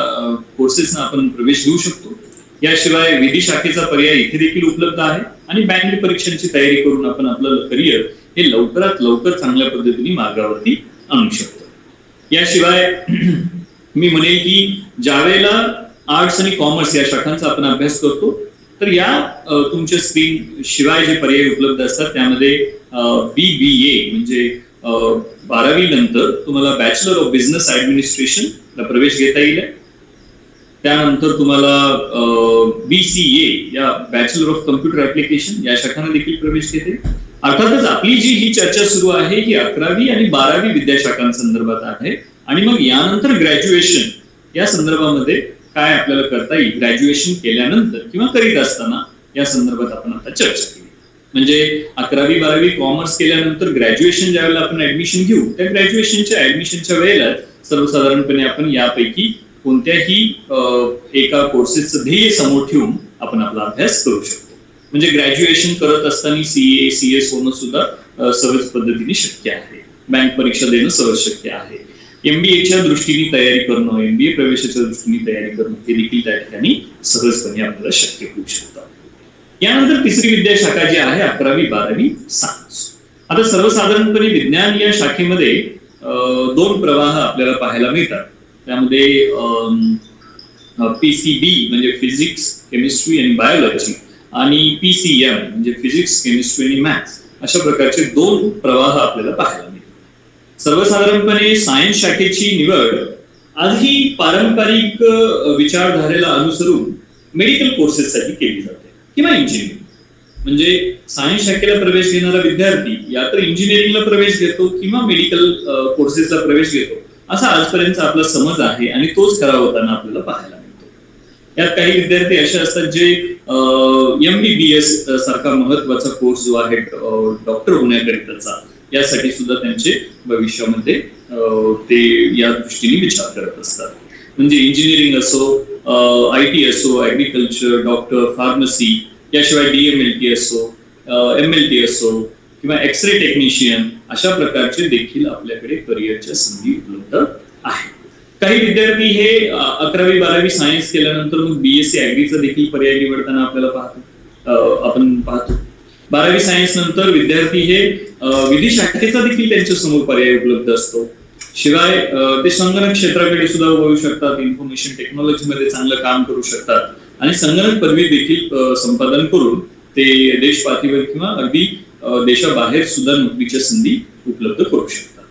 कोर्सेसना आपण प्रवेश घेऊ शकतो. याशिवाय विधी शाखेचा पर्याय इथे देखील उपलब्ध आहे आणि बँक परीक्षांची तयारी करून आपण आपलं करिअर हे लवकरात लवकर चांगल्या पद्धतीने मार्गावरती आणू शकतो. याशिवाय मी म्हणेल की ज्यावेळेला आर्ट्स आणि कॉमर्स या शाखांचा आपण अभ्यास करतो तर या तुमच्या स्क्रीन शिवाय जे पर्याय उपलब्ध असतात त्यामध्ये BBA म्हणजे 12वी नंतर तुम्हाला बॅचलर ऑफ बिझनेस ऍडमिनिस्ट्रेशन प्रवेश घेता येईल. त्यानंतर तुम्हाला BCA या बॅचलर ऑफ कम्प्युटर ऍप्लिकेशन या शाखांना देखील प्रवेश घेते. अर्थातच आपली जी ही चर्चा सुरू आहे ही 11वी आणि 12वी विद्याशाखांसंदर्भात आहे आणि मग यानंतर ग्रॅज्युएशन या संदर्भामध्ये काय आपल्याला करता येईल ग्रॅज्युएशन केल्यानंतर किंवा करीत असताना या संदर्भात आपण आता चर्चा केली. म्हणजे 11वी 12वी कॉमर्स केल्यानंतर ग्रॅज्युएशन ज्यावेळेला आपण ऍडमिशन घेऊ त्या ग्रॅज्युएशनच्या ऍडमिशनच्या वेळेला सर्वसाधारणपणे आपण यापैकी कोणत्याही एका कोर्सेसचं ध्येय समोर ठेवून आपण आपला अभ्यास करू शकतो. म्हणजे ग्रॅज्युएशन करत असताना CA CS होणं सुद्धा सहज पद्धतीने शक्य आहे. बँक परीक्षा देणं सहज शक्य आहे. MBAच्या दृष्टीने तयारी करणं, MBA प्रवेशाच्या दृष्टीने तयारी करणं हे देखील त्या ठिकाणी सहजपणे आपल्याला शक्य होऊ शकतं. यानंतर तिसरी विद्याशाखा जी आहे 11वी 12वी सायन्स. आता सर्वसाधारणपणे विज्ञान या शाखेमध्ये 2 प्रवाह आपल्याला पाहायला मिळतात. त्यामध्ये PCB म्हणजे फिजिक्स, केमिस्ट्री आणि बायोलॉजी आणि PCM म्हणजे फिजिक्स, केमिस्ट्री आणि मॅथ्स अशा प्रकारचे 2 प्रवाह आपल्याला पाहायला मिळतात. सर्वसाधारणपणे सायन्स शाखेची निवड आजही पारंपरिक विचारधारेला अनुसरून मेडिकल कोर्सेससाठी केली जाते किंवा इंजिनिअरिंग. म्हणजे सायन्स शाखेला प्रवेश घेणारा विद्यार्थी या तर इंजिनिअरिंगला प्रवेश घेतो किंवा मेडिकल कोर्सेसला प्रवेश घेतो असा आजपर्यंत आपला समज आहे आणि तोच खरा होताना आपल्याला पाहायला मिळतो. यात काही विद्यार्थी असे असतात जे MBBS सारखा महत्वाचा कोर्स जो आहे डॉक्टर होण्याकरिताचा यासाठी सुद्धा त्यांचे भविष्यामध्ये ते या दृष्टीने विचार करत असतात. म्हणजे इंजिनिअरिंग असो, IT असो, ऍग्रिकल्चर, डॉक्टर, फार्मसी, याशिवाय DMLT असो, MLT असो किंवा एक्सरे टेक्निशियन अशा प्रकारचे देखील आपल्याकडे करिअरच्या संधी उपलब्ध आहेत. काही विद्यार्थी हे 11वी 12वी सायन्स केल्यानंतर मग BSc ऍग्रीचा देखील पर्याय निवडताना आपल्याला आपण पाहतो. 12वी सायन्स नंतर विद्यार्थी हे विधी शाखेचा देखील त्यांच्या समोर पर्याय उपलब्ध असतो. शिवाय ते संगणक क्षेत्राकडे सुद्धा वळू शकतात, इन्फॉर्मेशन टेक्नॉलॉजी मध्ये चांगलं काम करू शकतात आणि संगणक पदवी देखील संपादन करून ते देश पातळीवर किंवा अगदी देशाबाहेर सुद्धा नोकरीच्या संधी उपलब्ध करू शकतात.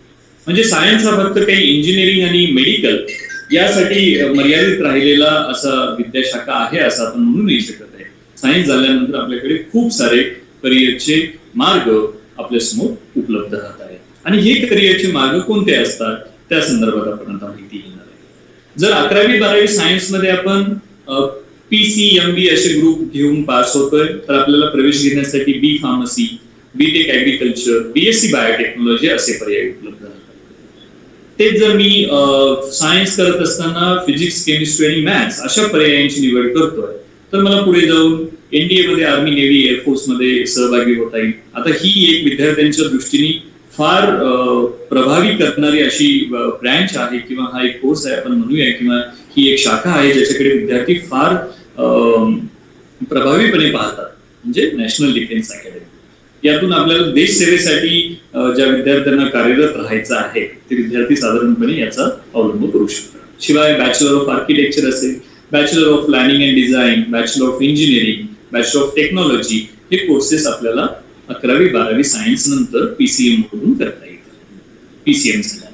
म्हणजे सायन्स हा फक्त काही इंजिनिअरिंग आणि मेडिकल यासाठी मर्यादित राहिलेला असा विद्याशाखा आहे असं आपण म्हणू नाही शकत आहे. सायन्स झाल्यानंतर आपल्याकडे खूप सारे करिअरचे मार्ग आपल्या समोर उपलब्ध राहत आहेत आणि हे करिअरचे मार्ग कोणते असतात त्या संदर्भात आपण आता माहिती घेणार आहे. जर 11वी 12वी सायन्स मध्ये आपण PCMB असे ग्रुप घेऊन पास होतोय तर आपल्याला प्रवेश घेण्यासाठी B pharmacy, BTech agriculture, BSc biotechnology असे पर्याय उपलब्ध राहतात. तेच जर मी सायन्स करत असताना फिजिक्स, केमिस्ट्री आणि मॅथ्स अशा पर्यायांची निवड करतोय तर मला पुढे जाऊन NDA मध्ये, आर्मी, नेव्ही, एअरफोर्स मध्ये सहभागी होता येईल. आता ही एक विद्यार्थ्यांच्या दृष्टीने फार प्रभावी करणारी अशी ब्रँच आहे किंवा हा एक कोर्स आहे आपण म्हणूया किंवा ही एक शाखा आहे ज्याच्याकडे विद्यार्थी फार प्रभावीपणे पाहतात म्हणजे नॅशनल डिफेन्स अकॅडमी. यातून आपल्याला देश सेवेसाठी ज्या विद्यार्थ्यांना कार्यरत राहायचं आहे ते विद्यार्थी साधारणपणे याचा अवलंब करू शकतात. शिवाय बॅचलर ऑफ आर्किटेक्चर असेल, bachelor of planning and design, bachelor of engineering, bachelor of technology हे कोर्सेस आपल्याला 11वी 12वी सायन्स नंतर PCM मधून करता येतात. PCM झाल्यानंतर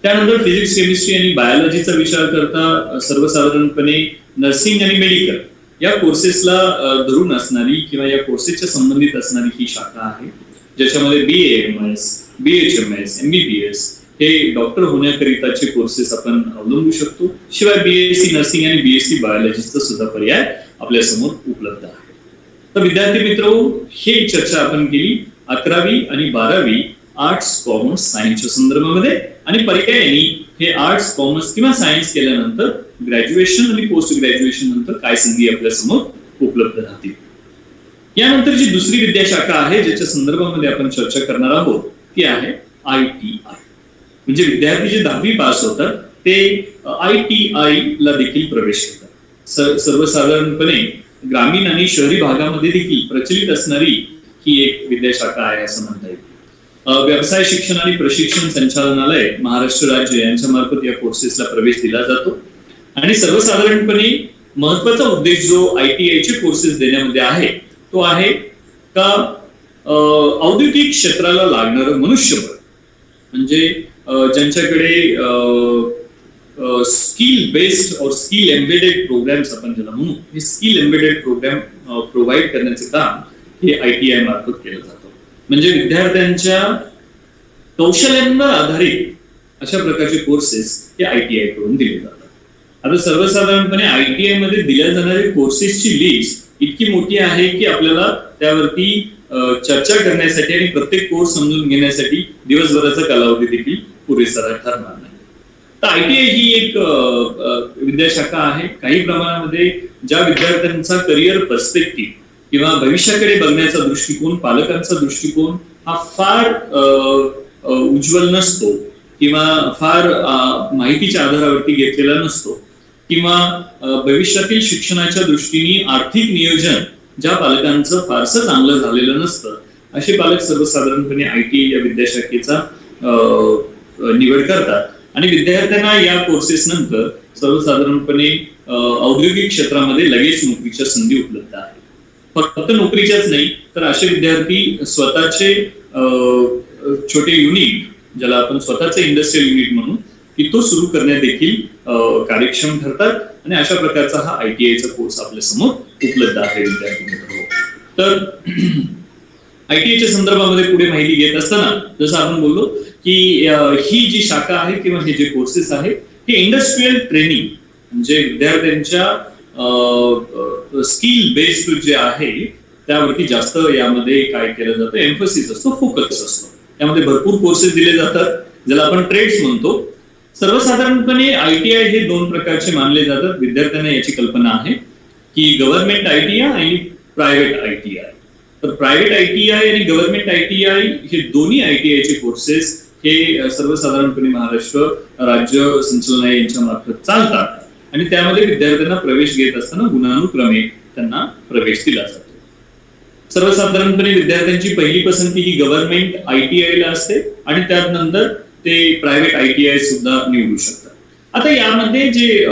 त्यानंतर फिजिक्स, केमिस्ट्री आणि बायोलॉजीचा विचार करता सर्वसाधारणपणे नर्सिंग आणि मेडिकल या कोर्सेसला धरून असणारी किंवा या कोर्सेसच्या संबंधित असणारी ही शाखा आहे ज्याच्यामध्ये BAMS, BHMS, MBBS हे डॉक्टर होण्याकरिताचे कोर्सेस आपण अवलंबू शकतो. शिवाय BSc नर्सिंग आणि BSc बायोलॉजीचा सुद्धा पर्याय आपल्या समोर उपलब्ध आहे. तर विद्यार्थी मित्र, ही चर्चा आपण केली 11वी आणि 12वी आर्ट्स, कॉमर्स, सायन्सच्या संदर्भामध्ये, आणि पर्यायाने हे आर्ट्स, कॉमर्स किंवा सायन्स केल्यानंतर ग्रॅज्युएशन आणि पोस्ट ग्रॅज्युएशन नंतर काय संधी आपल्या समोर उपलब्ध राहतील. यानंतर जी दुसरी विद्याशाखा आहे ज्याच्या संदर्भामध्ये आपण चर्चा करणार आहोत ती आहे ITI. म्हणजे विद्यार्थी जे 10वी पास होतात ते ITI ला देखील प्रवेश करतात. सर्वसाधारणपणे ग्रामीण आणि शहरी भागामध्ये देखील प्रचलित असणारी ही एक विद्याशाखा आहे असं म्हणता येईल. व्यवसाय शिक्षण आणि प्रशिक्षण संचालनालय महाराष्ट्र राज्य यांच्या मार्फत या कोर्सेसला प्रवेश दिला जातो. आणि सर्वसाधारणपणे महत्वाचा उद्देश जो ITI चे कोर्सेस देण्यामध्ये आहे तो आहे का औद्योगिक क्षेत्राला लागणारं मनुष्यबळ, म्हणजे ज्यांच्याकडे स्किल बेस्ड और स्किल एम्बेडेड प्रोग्राम्स आपण ज्याला म्हणू, हे स्किल एम्बेडेड प्रोग्राम प्रोव्हाइड करण्याचे काम हे ITI मार्फत केलं जातं. म्हणजे विद्यार्थ्यांच्या कौशल्यांवर आधारित अशा प्रकारचे कोर्सेस हे ITI कडून दिले जातात. आता सर्वसाधारणपणे ITI मध्ये दिल्या जाणाऱ्या कोर्सेसची लिस्ट इतकी मोठी आहे की आपल्याला त्यावरती चर्चा करण्यासाठी आणि प्रत्येक कोर्स समजून घेण्यासाठी दिवसभराचा कालावधी देखील पुरेसा ठरणार नाही. तर ITI ही एक विद्याशाखा आहे. काही प्रमाणामध्ये ज्या विद्यार्थ्यांचा करिअर पर्स्पेक्टिव्ह किंवा भविष्याकडे बघण्याचा दृष्टिकोन, पालकांचा दृष्टिकोन हा फार उज्ज्वल नसतो किंवा फार माहितीच्या आधारावरती घेतलेला नसतो, किंवा भविष्यातील शिक्षणाच्या दृष्टीने आर्थिक नियोजन ज्या पालकांचं फारसं चांगलं झालेलं नसतं, असे पालक सर्वसाधारणपणे ITI या विद्याशाखेचा निवड करतात. आणि विद्यार्थ्यांना या कोर्सेस नंतर सर्वसाधारणपणे औद्योगिक क्षेत्रामध्ये लगेच नोकरीच्या संधी उपलब्ध आहेत. फक्त नोकरीच्याच नाही तर असे विद्यार्थी स्वतःचे छोटे युनिट, ज्याला आपण स्वतःचे इंडस्ट्रियल युनिट म्हणू, की तो सुरू करण्यात देखील कार्यक्षम ठरतात. आणि अशा प्रकारचा हा ITI चा कोर्स आपल्या समोर उपलब्ध आहे विद्यार्थी मित्रांनो. तर ITI च्या संदर्भामध्ये पुढे माहिती घेत असताना जसं आपण बोललो की ही जी शाखा आहे किंवा हे जे कोर्सेस आहे हे इंडस्ट्रियल ट्रेनिंग, म्हणजे विद्यार्थ्यांच्या स्किल बेस्ड जे आहे त्यावरती जास्त यामध्ये काय केलं जातं, एम्फसिस असतो, फोकस असतो. त्यामध्ये भरपूर कोर्सेस दिले जातात ज्याला आपण ट्रेड्स म्हणतो. सर्वसाधारणपणे ITI हे 2 प्रकारचे मानले जातात. विद्यार्थ्यांना याची कल्पना आहे की गव्हर्नमेंट ITI आणि प्रायव्हेट ITI. तर प्रायव्हेट ITI आणि गव्हर्नमेंट ITI हे दोन्ही ITI चे कोर्सेस हे सर्वसाधारणपणे महाराष्ट्र राज्य संचालनालय यांच्या मार्फत चालतात. आणि त्यामध्ये विद्यार्थ्यांना प्रवेश घेत असताना गुणानुक्रमे त्यांना प्रवेश दिला जातो. सर्वसाधारणपणे विद्यार्थ्यांची पहिली पसंती ही गव्हर्नमेंट ITI ला असते आणि त्यानंतर ते प्रायव्हेट ITI सुद्धा निवडू शकतात. आता यामध्ये जे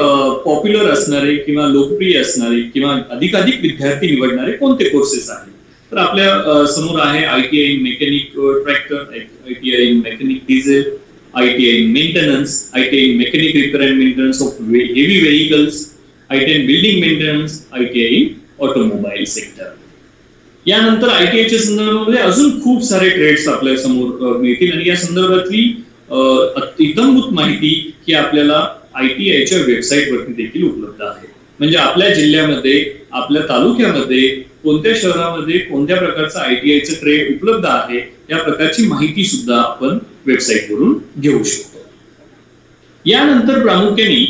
पॉप्युलर असणारे किंवा लोकप्रिय असणारे किंवा अधिकाधिक विद्यार्थी निवडणारे कोणते कोर्सेस आहेत, तर आपल्या समोर आहे ITI in mechanic tractor, ITI in mechanic diesel, ITI in maintenance, ITI in mechanic repair and maintenance of heavy vehicles, ITI in building maintenance, ITI in automobile sector. यानंतर ITI च्या संदर्भामध्ये अजून खूप सारे ट्रेड्स आपल्या समोर मिळतील आणि या संदर्भातली इत्थंभूत माहिती ही आपल्याला ITI च्या वेबसाईट वरती देखील उपलब्ध आहे. म्हणजे आपल्या जिल्ह्यामध्ये, आपल्या तालुक्यामध्ये, कोणत्या शहरामध्ये कोणत्या प्रकारचा ITI चं ट्रेड उपलब्ध आहे या प्रकारची माहिती सुद्धा आपण वेबसाईट वरून घेऊ शकतो. यानंतर प्रामुख्याने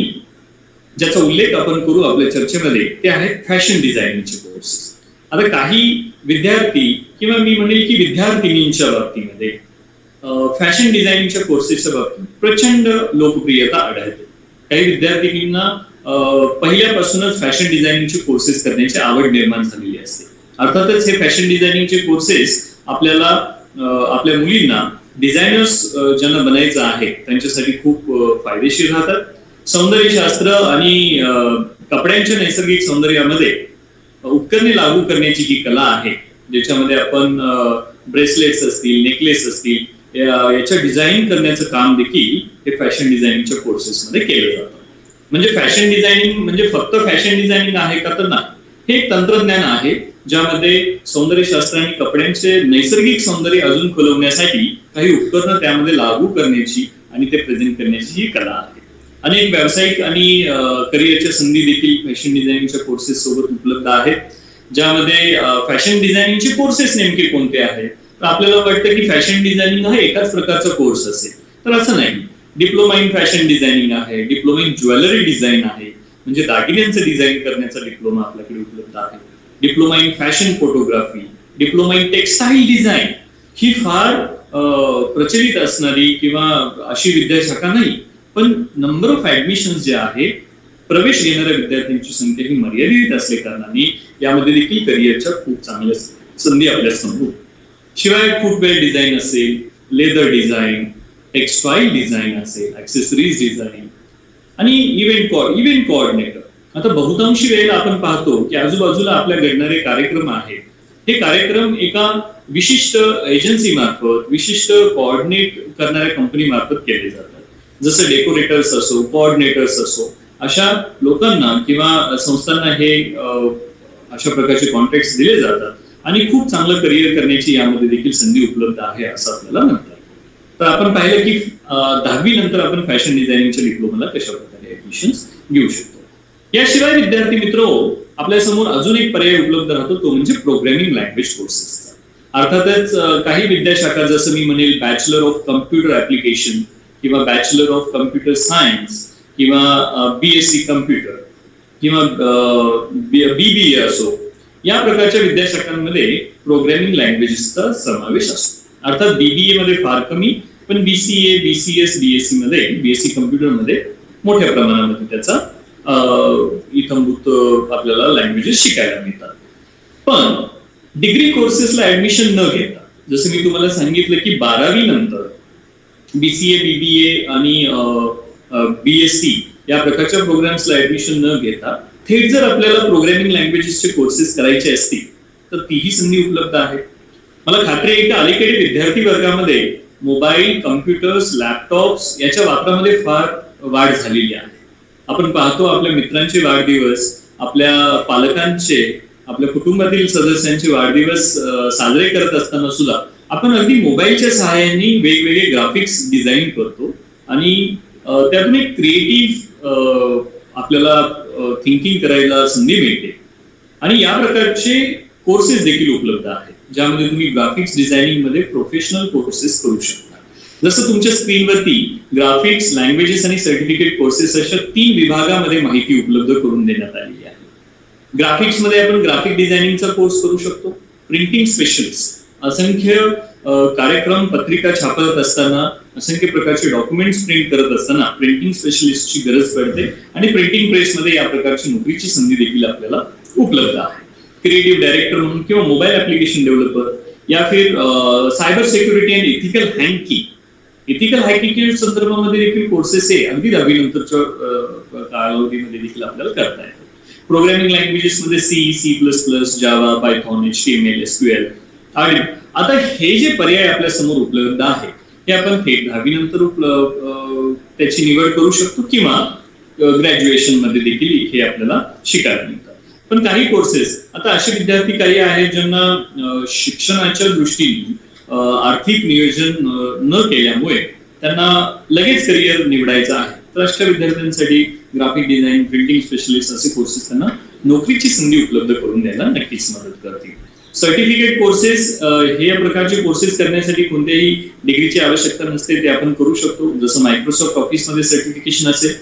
ज्याचा उल्लेख आपण करू आपल्या चर्चेमध्ये ते आहेत फॅशन डिझायनिंगचे कोर्सेस. आता काही विद्यार्थी किंवा मी म्हणेल की विद्यार्थिनींच्या बाबतीमध्ये फॅशन डिझायनिंगच्या कोर्सेसच्या बाबतीत प्रचंड लोकप्रियता आढळते. काही विद्यार्थिनींना पहिल्यापासूनच फॅशन डिझायनिंगचे कोर्सेस करण्याची आवड निर्माण झालेली असते. अर्थातच हे फॅशन डिझायनिंगचे कोर्सेस आपल्याला आपल्या मुलींना डिझायनर्स ज्यांना बनायचं आहे त्यांच्यासाठी खूप फायदेशीर राहतात. सौंदर्यशास्त्र आणि कपड्यांच्या नैसर्गिक सौंदर्यामध्ये उपकरणे लागू करण्याची जी कला आहे, ज्याच्यामध्ये आपण ब्रेसलेट्स असतील, नेकलेस असतील, याच्या डिझाईन करण्याचं काम देखील हे फॅशन डिझायनिंगच्या कोर्सेसमध्ये केलं जातं. म्हणजे फॅशन डिझायनिंग म्हणजे फक्त फॅशन डिझायनिंग आहे का, तर नाही, हे एक तंत्रज्ञान आहे ज्यामध्ये सौंदर्यशास्त्र आणि कपड्यांचे नैसर्गिक सौंदर्य अजून खुलवण्यासाठी काही उपकरणं त्यामध्ये लागू करण्याची आणि ते प्रेझेंट करण्याची ही कला आहे. अनेक व्यावसायिक आणि करिअरच्या संधी देखील फॅशन डिझायनिंगच्या कोर्सेस सोबत उपलब्ध आहेत. ज्यामध्ये फॅशन डिझायनिंगचे कोर्सेस नेमके कोणते आहेत, तर आपल्याला वाटतं की फॅशन डिझायनिंग हा एकाच प्रकारचा कोर्स असेल, तर असं नाही. डिप्लोमा इन फॅशन डिझायनिंग आहे, डिप्लोमा इन ज्वेलरी डिझाईन आहे, म्हणजे दागिन्यांचं डिझाईन करण्याचा डिप्लोमा आपल्याकडे उपलब्ध आहे, diploma in fashion photography, diploma in textile design. ही फार प्रचलित असणारी किंवा अशी विद्याशाखा नाही, पण नंबर ऑफ ऍडमिशन जे आहे, प्रवेश घेणाऱ्या विद्यार्थ्यांची संख्या ही मर्यादित असल्या कारणाने यामध्ये देखील करिअरच्या खूप चांगल्या संधी आपल्या समोर. शिवाय फुटवेअर डिझाईन असेल, लेदर डिझाईन, टेक्सटाईल डिझाईन असेल, ऍक्सेसरीज डिझाईन आणि इव्हेंट कोऑर्डिनेटर. आता बहुतांशी वेळेला आपण पाहतो की आजूबाजूला आपल्या घडणारे कार्यक्रम आहेत, हे कार्यक्रम एका विशिष्ट एजन्सी मार्फत, विशिष्ट कोऑर्डिनेट करणाऱ्या कंपनी मार्फत केले जातात. जसं डेकोरेटर्स असो, कोऑर्डिनेटर्स असो, अशा लोकांना किंवा संस्थांना हे अशा प्रकारचे कॉन्ट्रॅक्ट दिले जातात आणि खूप चांगलं करिअर करण्याची यामध्ये देखील संधी उपलब्ध आहे असं आपल्याला म्हणतात. तर आपण पाहिलं की 10वी नंतर आपण फॅशन डिझायनिंगच्या डिप्लोमाला कशा प्रकारे ऍडमिशन घेऊ शकतो. याशिवाय विद्यार्थी मित्र, आपल्या समोर अजून एक पर्याय उपलब्ध राहतो, तो म्हणजे प्रोग्रामिंग लँग्वेज कोर्सेस. अर्थातच काही विद्याशाखा, जसं मी म्हणेल बॅचलर ऑफ कम्प्युटर ऍप्लिकेशन किंवा बॅचलर ऑफ कम्प्युटर सायन्स किंवा बीएससी कम्प्युटर किंवा बीबीए असो, या प्रकारच्या विद्याशाखांमध्ये प्रोग्रामिंग लँग्वेजेसचा समावेश असतो. अर्थात बीबीए मध्ये फार कमी, पण बीसीए, बीसीएस, बीएससी मध्ये, बीएससी कम्प्युटर मध्ये मोठ्या प्रमाणामध्ये त्याचा इत्थंभूत आपल्याला लँग्वेजेस शिकायला मिळतात. पण डिग्री कोर्सेसला ऍडमिशन न घेता, जसं मी तुम्हाला सांगितलं की 12वी नंतर बीसीए, बीबीए आणि बीएससी या प्रकारच्या प्रोग्राम्सला ऍडमिशन न घेता थेट जर आपल्याला प्रोग्रामिंग लँग्वेजेसचे कोर्सेस करायचे असतील तर तीही संधी उपलब्ध आहे. मला खात्री आहे की अलीकडे विद्यार्थी वर्गामध्ये मोबाईल, कम्प्युटर्स, लॅपटॉप्स याच्या वापरामध्ये फार वाढ झालेली आहे. आपण पाहतो आपल्या मित्रांचे वाढदिवस, आपल्या पालकांचे, आपल्या कुटुंबातील सदस्यांचे वाढदिवस साजरे करत असताना सुद्धा आपण अगदी मोबाईलच्या सहाय्याने वेगवेगळे ग्राफिक्स डिझाईन करतो आणि त्यातून एक क्रिएटिव्ह आपल्याला थिंकिंग करायला संधी मिळते. आणि या प्रकारचे कोर्सेस देखील उपलब्ध आहेत, ज्यामध्ये तुम्ही ग्राफिक्स डिझायनिंग मध्ये प्रोफेशनल कोर्सेस करू शकता. जसं तुमच्या स्क्रीनवरती ग्राफिक्स, लँग्वेजेस आणि सर्टिफिकेट कोर्सेस अशा 3 विभागामध्ये माहिती उपलब्ध करून देण्यात आलेली आहे. ग्राफिक्स मध्ये आपण ग्राफिक डिझायनिंगचा कोर्स करू शकतो. प्रिंटिंग स्पेशलिस्ट, असंख्य कार्यक्रम, पत्रिका छापत असताना, असंख्य प्रकारचे डॉक्युमेंट्स प्रिंट करत असताना प्रिंटिंग स्पेशलिस्टची गरज पडते आणि प्रिंटिंग प्रेसमध्ये या प्रकारची नोकरीची संधी देखील आपल्याला उपलब्ध आहे. क्रिएटिव्ह डायरेक्टर म्हणून किंवा मोबाईल ऍप्लिकेशन डेव्हलपर या फिर cyber security and ethical hacking. Ethical hacking संदर्भामध्ये देखील कोर्सेस हे अगदी 10वी नंतरच्या कालावधीमध्ये देखील आपल्याला करता येतात. प्रोग्रामिंग लँग्वेजेस मध्ये सी, C++, जावा, पायथॉन, HTML, SQL आणि आता हे जे पर्याय आपल्या समोर उपलब्ध आहे हे आपण थेट 10वी नंतर त्याची निवड करू शकतो किंवा ग्रॅज्युएशन मध्ये देखील हे आपल्याला शिकायला मिळतात. पण काही कोर्सेस, आता असे विद्यार्थी काही आहेत ज्यांना शिक्षणाच्या दृष्टीने आर्थिक नियोजन न केल्यामुळे त्यांना लगेच करिअर निवडायचं आहे, तर अशा विद्यार्थ्यांसाठी ग्राफिक डिझाईन, प्रिंटिंग स्पेशलिस्ट असे कोर्सेस त्यांना नोकरीची संधी उपलब्ध करून द्यायला नक्कीच मदत करतील. सर्टिफिकेट कोर्सेस, हे या प्रकारचे कोर्सेस करण्यासाठी कोणत्याही डिग्रीची आवश्यकता नसते, ते आपण करू शकतो. जसं मायक्रोसॉफ्ट ऑफिस मध्ये सर्टिफिकेशन असेल,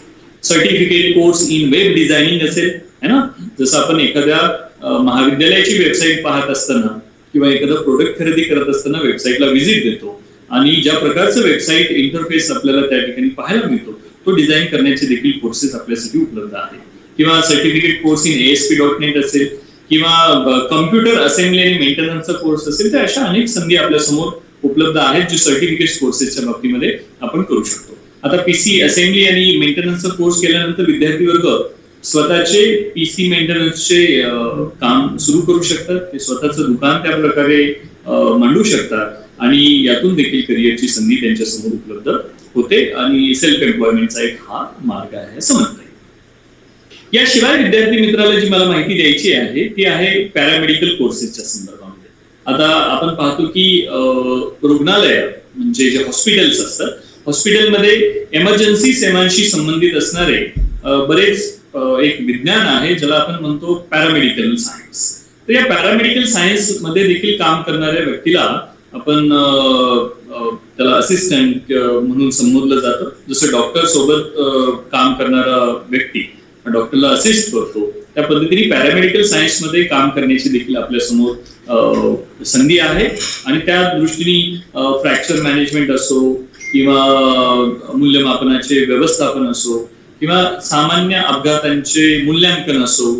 certificate course in web designing असेल, है ना. जसं आपण एखाद्या महाविद्यालयाची वेबसाईट पाहत असताना किंवा एखादं प्रोडक्ट खरेदी करत असताना वेबसाईटला व्हिजिट देतो आणि ज्या प्रकारचं वेबसाईट इंटरफेस आपल्याला त्या ठिकाणी पाहायला मिळतो तो डिझाईन करण्याचे देखील कोर्सेस आपल्यासाठी उपलब्ध आहेत. किंवा सर्टिफिकेट कोर्स इन ASP.NET असेल किंवा कम्प्युटर असेंब्ली आणि मेंटेनन्सचा कोर्स असेल, तर अशा अनेक संधी आपल्या समोर उपलब्ध आहेत जे सर्टिफिकेट कोर्सेसच्या बाबतीमध्ये आपण करू शकतो. आता PC असेंब्ली आणि मेंटेनन्सचा कोर्स केल्यानंतर विद्यार्थी वर्ग स्वतःचे PC मेंटेनन्सचे काम सुरू करू शकतात, ते स्वतःचं दुकान त्या प्रकारे मांडू शकतात आणि यातून देखील करिअरची संधी त्यांच्या समोर उपलब्ध होते आणि सेल्फ एम्प्लॉयमेंटचा एक हा मार्ग आहे असं म्हणता येईल. याशिवाय विद्यार्थी मित्राला जी मला माहिती द्यायची आहे ती आहे पॅरामेडिकल कोर्सेसच्या संदर्भामध्ये. आता आपण पाहतो की रुग्णालय म्हणजे जे हॉस्पिटल्स असतात, हॉस्पिटलमध्ये एमर्जन्सी सेवांशी संबंधित असणारे बरेच एक विज्ञान आहे ज्याला आपण म्हणतो पॅरामेडिकल सायन्स. तर या पॅरामेडिकल सायन्स मध्ये देखील काम करणाऱ्या व्यक्तीला आपण त्याला असिस्टंट म्हणून संबोधलं जातं. जसं डॉक्टर सोबत काम करणारा व्यक्ती डॉक्टरला असिस्ट करतो, त्या पद्धतीने पॅरामेडिकल सायन्समध्ये काम करण्याची देखील आपल्या समोर संधी आहे. आणि त्या दृष्टीने फ्रॅक्चर मॅनेजमेंट असो किंवा मूल्यमापनाचे व्यवस्थापन असो किंवा सामान्य अपघातांचे मूल्यांकन असो,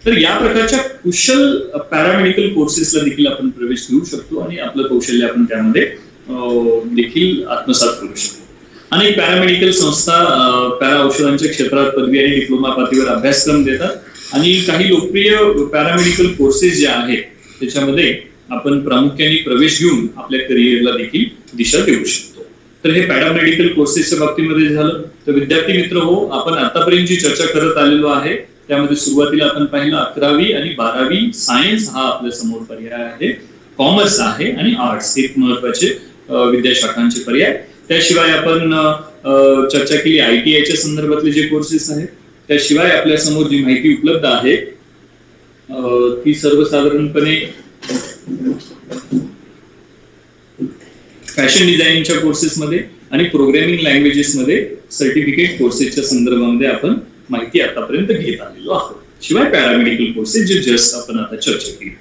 तर या प्रकारच्या कुशल पॅरामेडिकल कोर्सेसला देखील आपण प्रवेश घेऊ शकतो आणि आपलं कौशल्य आपण त्यामध्ये देखील आत्मसात करू शकतो. अनेक पॅरामेडिकल संस्था पॅरा औषधांच्या क्षेत्रात पदवी आणि डिप्लोमा पातळीवर अभ्यासक्रम देतात आणि काही लोकप्रिय पॅरामेडिकल कोर्सेस जे आहेत त्याच्यामध्ये आपण प्रामुख्याने प्रवेश घेऊन आपल्या करिअरला देखील दिशा देऊ शकतो. तर हे पॅरामेडिकल कोर्सेसच्या बाबतीमध्ये झालं. तर विद्यार्थी मित्र हो, आपण आतापर्यंत जी चर्चा करत आलेलो आहे त्यामध्ये सुरुवातीला आपण पाहिलं 11वी आणि 12वी सायन्स हा आपल्या समोर पर्याय आहे, कॉमर्स आहे आणि आर्ट्स हे महत्वाचे विद्याशाखांचे पर्याय. त्याशिवाय आपण चर्चा केली ITIच्या संदर्भातले जे कोर्सेस आहेत. त्याशिवाय आपल्या समोर जी माहिती उपलब्ध आहे ती सर्वसाधारणपणे फॅशन डिझायनिंगच्या कोर्सेसमध्ये आणि प्रोग्रामिंग लँग्वेजेसमध्ये सर्टिफिकेट कोर्सेसच्या संदर्भामध्ये आपण माहिती आतापर्यंत घेत आलेलो आहोत. शिवाय पॅरामेडिकल कोर्सेस जे जस्ट आपण आता चर्चा केली.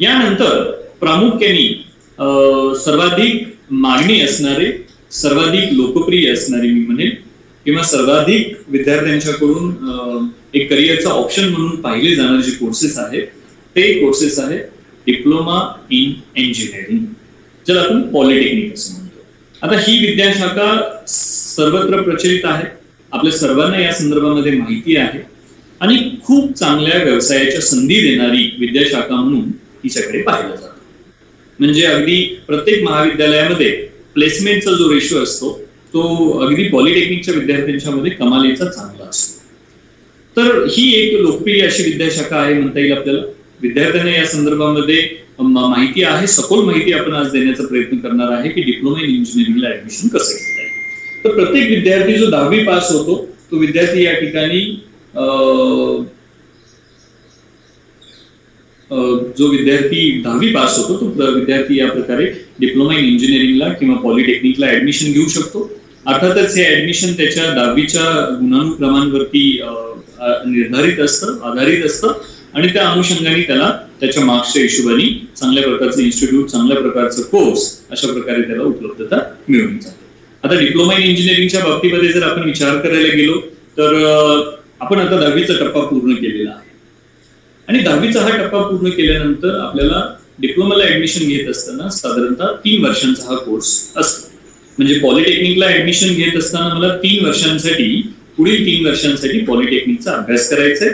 यानंतर प्रामुख्याने सर्वाधिक मागणी असणारे, सर्वाधिक लोकप्रिय असणारे मी म्हणेन किंवा सर्वाधिक विद्यार्थ्यांच्याकडून एक करिअरचा ऑप्शन म्हणून पाहिले जाणारे जे कोर्सेस आहेत ते कोर्सेस आहेत डिप्लोमा इन इंजिनिअरिंग, ज्याला आपण पॉलिटेक्निक असं म्हणतो. आता ही विद्याशाखा सर्वत्र प्रचलित आहे, आपल्या सर्वांना या संदर्भामध्ये माहिती आहे आणि खूप चांगल्या व्यवसायाच्या संधी देणारी विद्याशाखा म्हणून तिच्याकडे पाहिलं जातं. म्हणजे अगदी प्रत्येक महाविद्यालयामध्ये प्लेसमेंटचा जो रेशो असतो तो अगदी पॉलिटेक्निकच्या विद्यार्थ्यांच्या मध्ये कमालीचा चांगला असतो. तर ही एक लोकप्रिय अशी विद्याशाखा आहे म्हणता येईल आपल्याला. विद्यार्थ्यांना या संदर्भामध्ये माहिती आहे, सखोल माहिती आपण आज देण्याचा प्रयत्न करणार आहे की डिप्लोमा इन इंजिनिअरिंगला ऍडमिशन कसं घेता येईल. तर प्रत्येक विद्यार्थी जो 10वी पास होतो तो विद्यार्थी या ठिकाणी जो विद्यार्थी 10वी पास होतो तो विद्यार्थी या प्रकारे डिप्लोमा इन इंजिनिअरिंगला किंवा पॉलिटेक्निकला ऍडमिशन घेऊ शकतो. अर्थातच हे ऍडमिशन त्याच्या 10वीच्या गुणानुक्रमांवरती निर्धारित असतं, आधारित असतं आणि त्या अनुषंगाने त्याला त्याच्या मार्क्सच्या हिशोबाने चांगल्या प्रकारचं इन्स्टिट्यूट, चांगल्या प्रकारचं कोर्स अशा प्रकारे त्याला उपलब्धता मिळून जाते. आता डिप्लोमा इन इंजिनिअरिंगच्या बाबतीमध्ये जर आपण विचार करायला गेलो तर आपण आता 10वीचा टप्पा पूर्ण केलेला आहे आणि 10वीचा हा टप्पा पूर्ण केल्यानंतर आपल्याला डिप्लोमाला ऍडमिशन घेत असताना साधारणतः 3 वर्षांचा हा कोर्स असतो. म्हणजे पॉलिटेक्निकला ऍडमिशन घेत असताना मला 3 वर्षांसाठी, पुढील 3 वर्षांसाठी पॉलिटेक्निकचा अभ्यास करायचा आहे,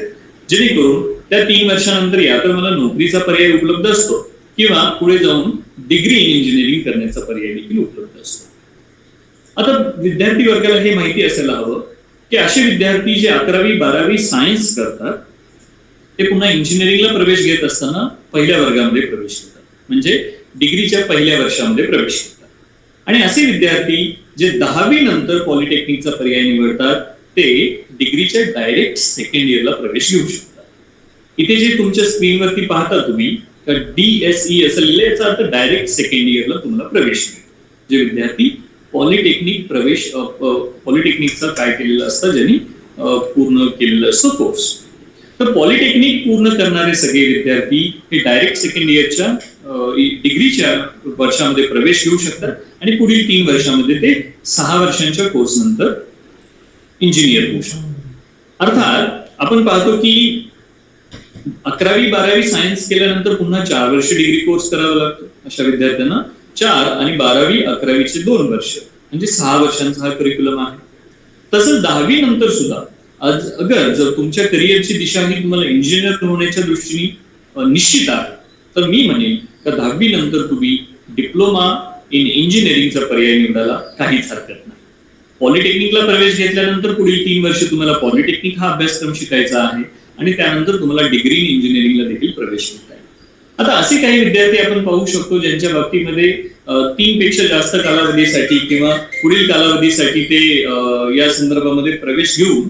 जेणेकरून त्या 3 वर्षानंतर या तर मला नोकरीचा पर्याय उपलब्ध असतो किंवा पुढे जाऊन डिग्री इन इंजिनिअरिंग करण्याचा पर्याय देखील उपलब्ध असतो. आता विद्यार्थी वर्गाला हे माहिती असायला हवं की असे विद्यार्थी जे 11वी 12वी सायन्स करतात ते पुन्हा इंजिनिअरिंगला प्रवेश घेत असताना पहिल्या वर्गामध्ये प्रवेश घेतात, म्हणजे डिग्रीच्या पहिल्या वर्षामध्ये प्रवेश घेतात. आणि असे विद्यार्थी जे 10वी नंतर पॉलिटेक्निकचा पर्याय निवडतात ते डिग्रीच्या डायरेक्ट सेकंड इयरला प्रवेश घेऊ शकतात. इथे जे तुमच्या स्क्रीनवरती पाहता तुम्ही DSE असं लिहिलं, याचा अर्थ डायरेक्ट सेकंड इयरला तुम्हाला प्रवेश मिळतो. जे विद्यार्थी पॉलिटेक्निकचा काय केलेलं असतं, ज्यांनी पूर्ण केलेलं असतं कोर्स. तर पॉलिटेक्निक पूर्ण करणारे सगळे विद्यार्थी हे डायरेक्ट सेकंड इयरच्या डिग्रीच्या वर्षामध्ये प्रवेश घेऊ शकतात आणि पुढील 3 वर्षामध्ये ते 6 वर्षांच्या कोर्स नंतर इंजिनियर होऊ शकतात. अर्थात आपण पाहतो की 11वी 12वी सायन्स केल्यानंतर पुन्हा 4 वर्ष डिग्री कोर्स करावा लागतो. अशा विद्यार्थ्यांना 4 आणि 12वी 11वीचे 2 वर्ष म्हणजे 6 वर्षांचा हा करिक्युलम आहे. तसंच 10वी नंतर सुद्धा अगर जर तुमच्या करिअरची दिशा ही तुम्हाला इंजिनियर होण्याच्या दृष्टीने निश्चित आहे तर मी म्हणेन की 10वी नंतर तुम्ही डिप्लोमा इन इंजिनिअरिंगचा पर्याय निवडायला काहीच हरकत नाही. पॉलिटेक्निकला प्रवेश घेतल्यानंतर पुढील 3 वर्ष तुम्हाला पॉलिटेक्निक हा अभ्यासक्रम शिकायचा आहे आणि त्यानंतर तुम्हाला डिग्री इन इंजिनिअरिंगला देखील प्रवेश घेता येईल. आता असे काही विद्यार्थी आपण पाहू शकतो ज्यांच्या बाबतीमध्ये 3 पेक्षा जास्त कालावधीसाठी किंवा पुढील कालावधीसाठी ते या संदर्भामध्ये प्रवेश घेऊन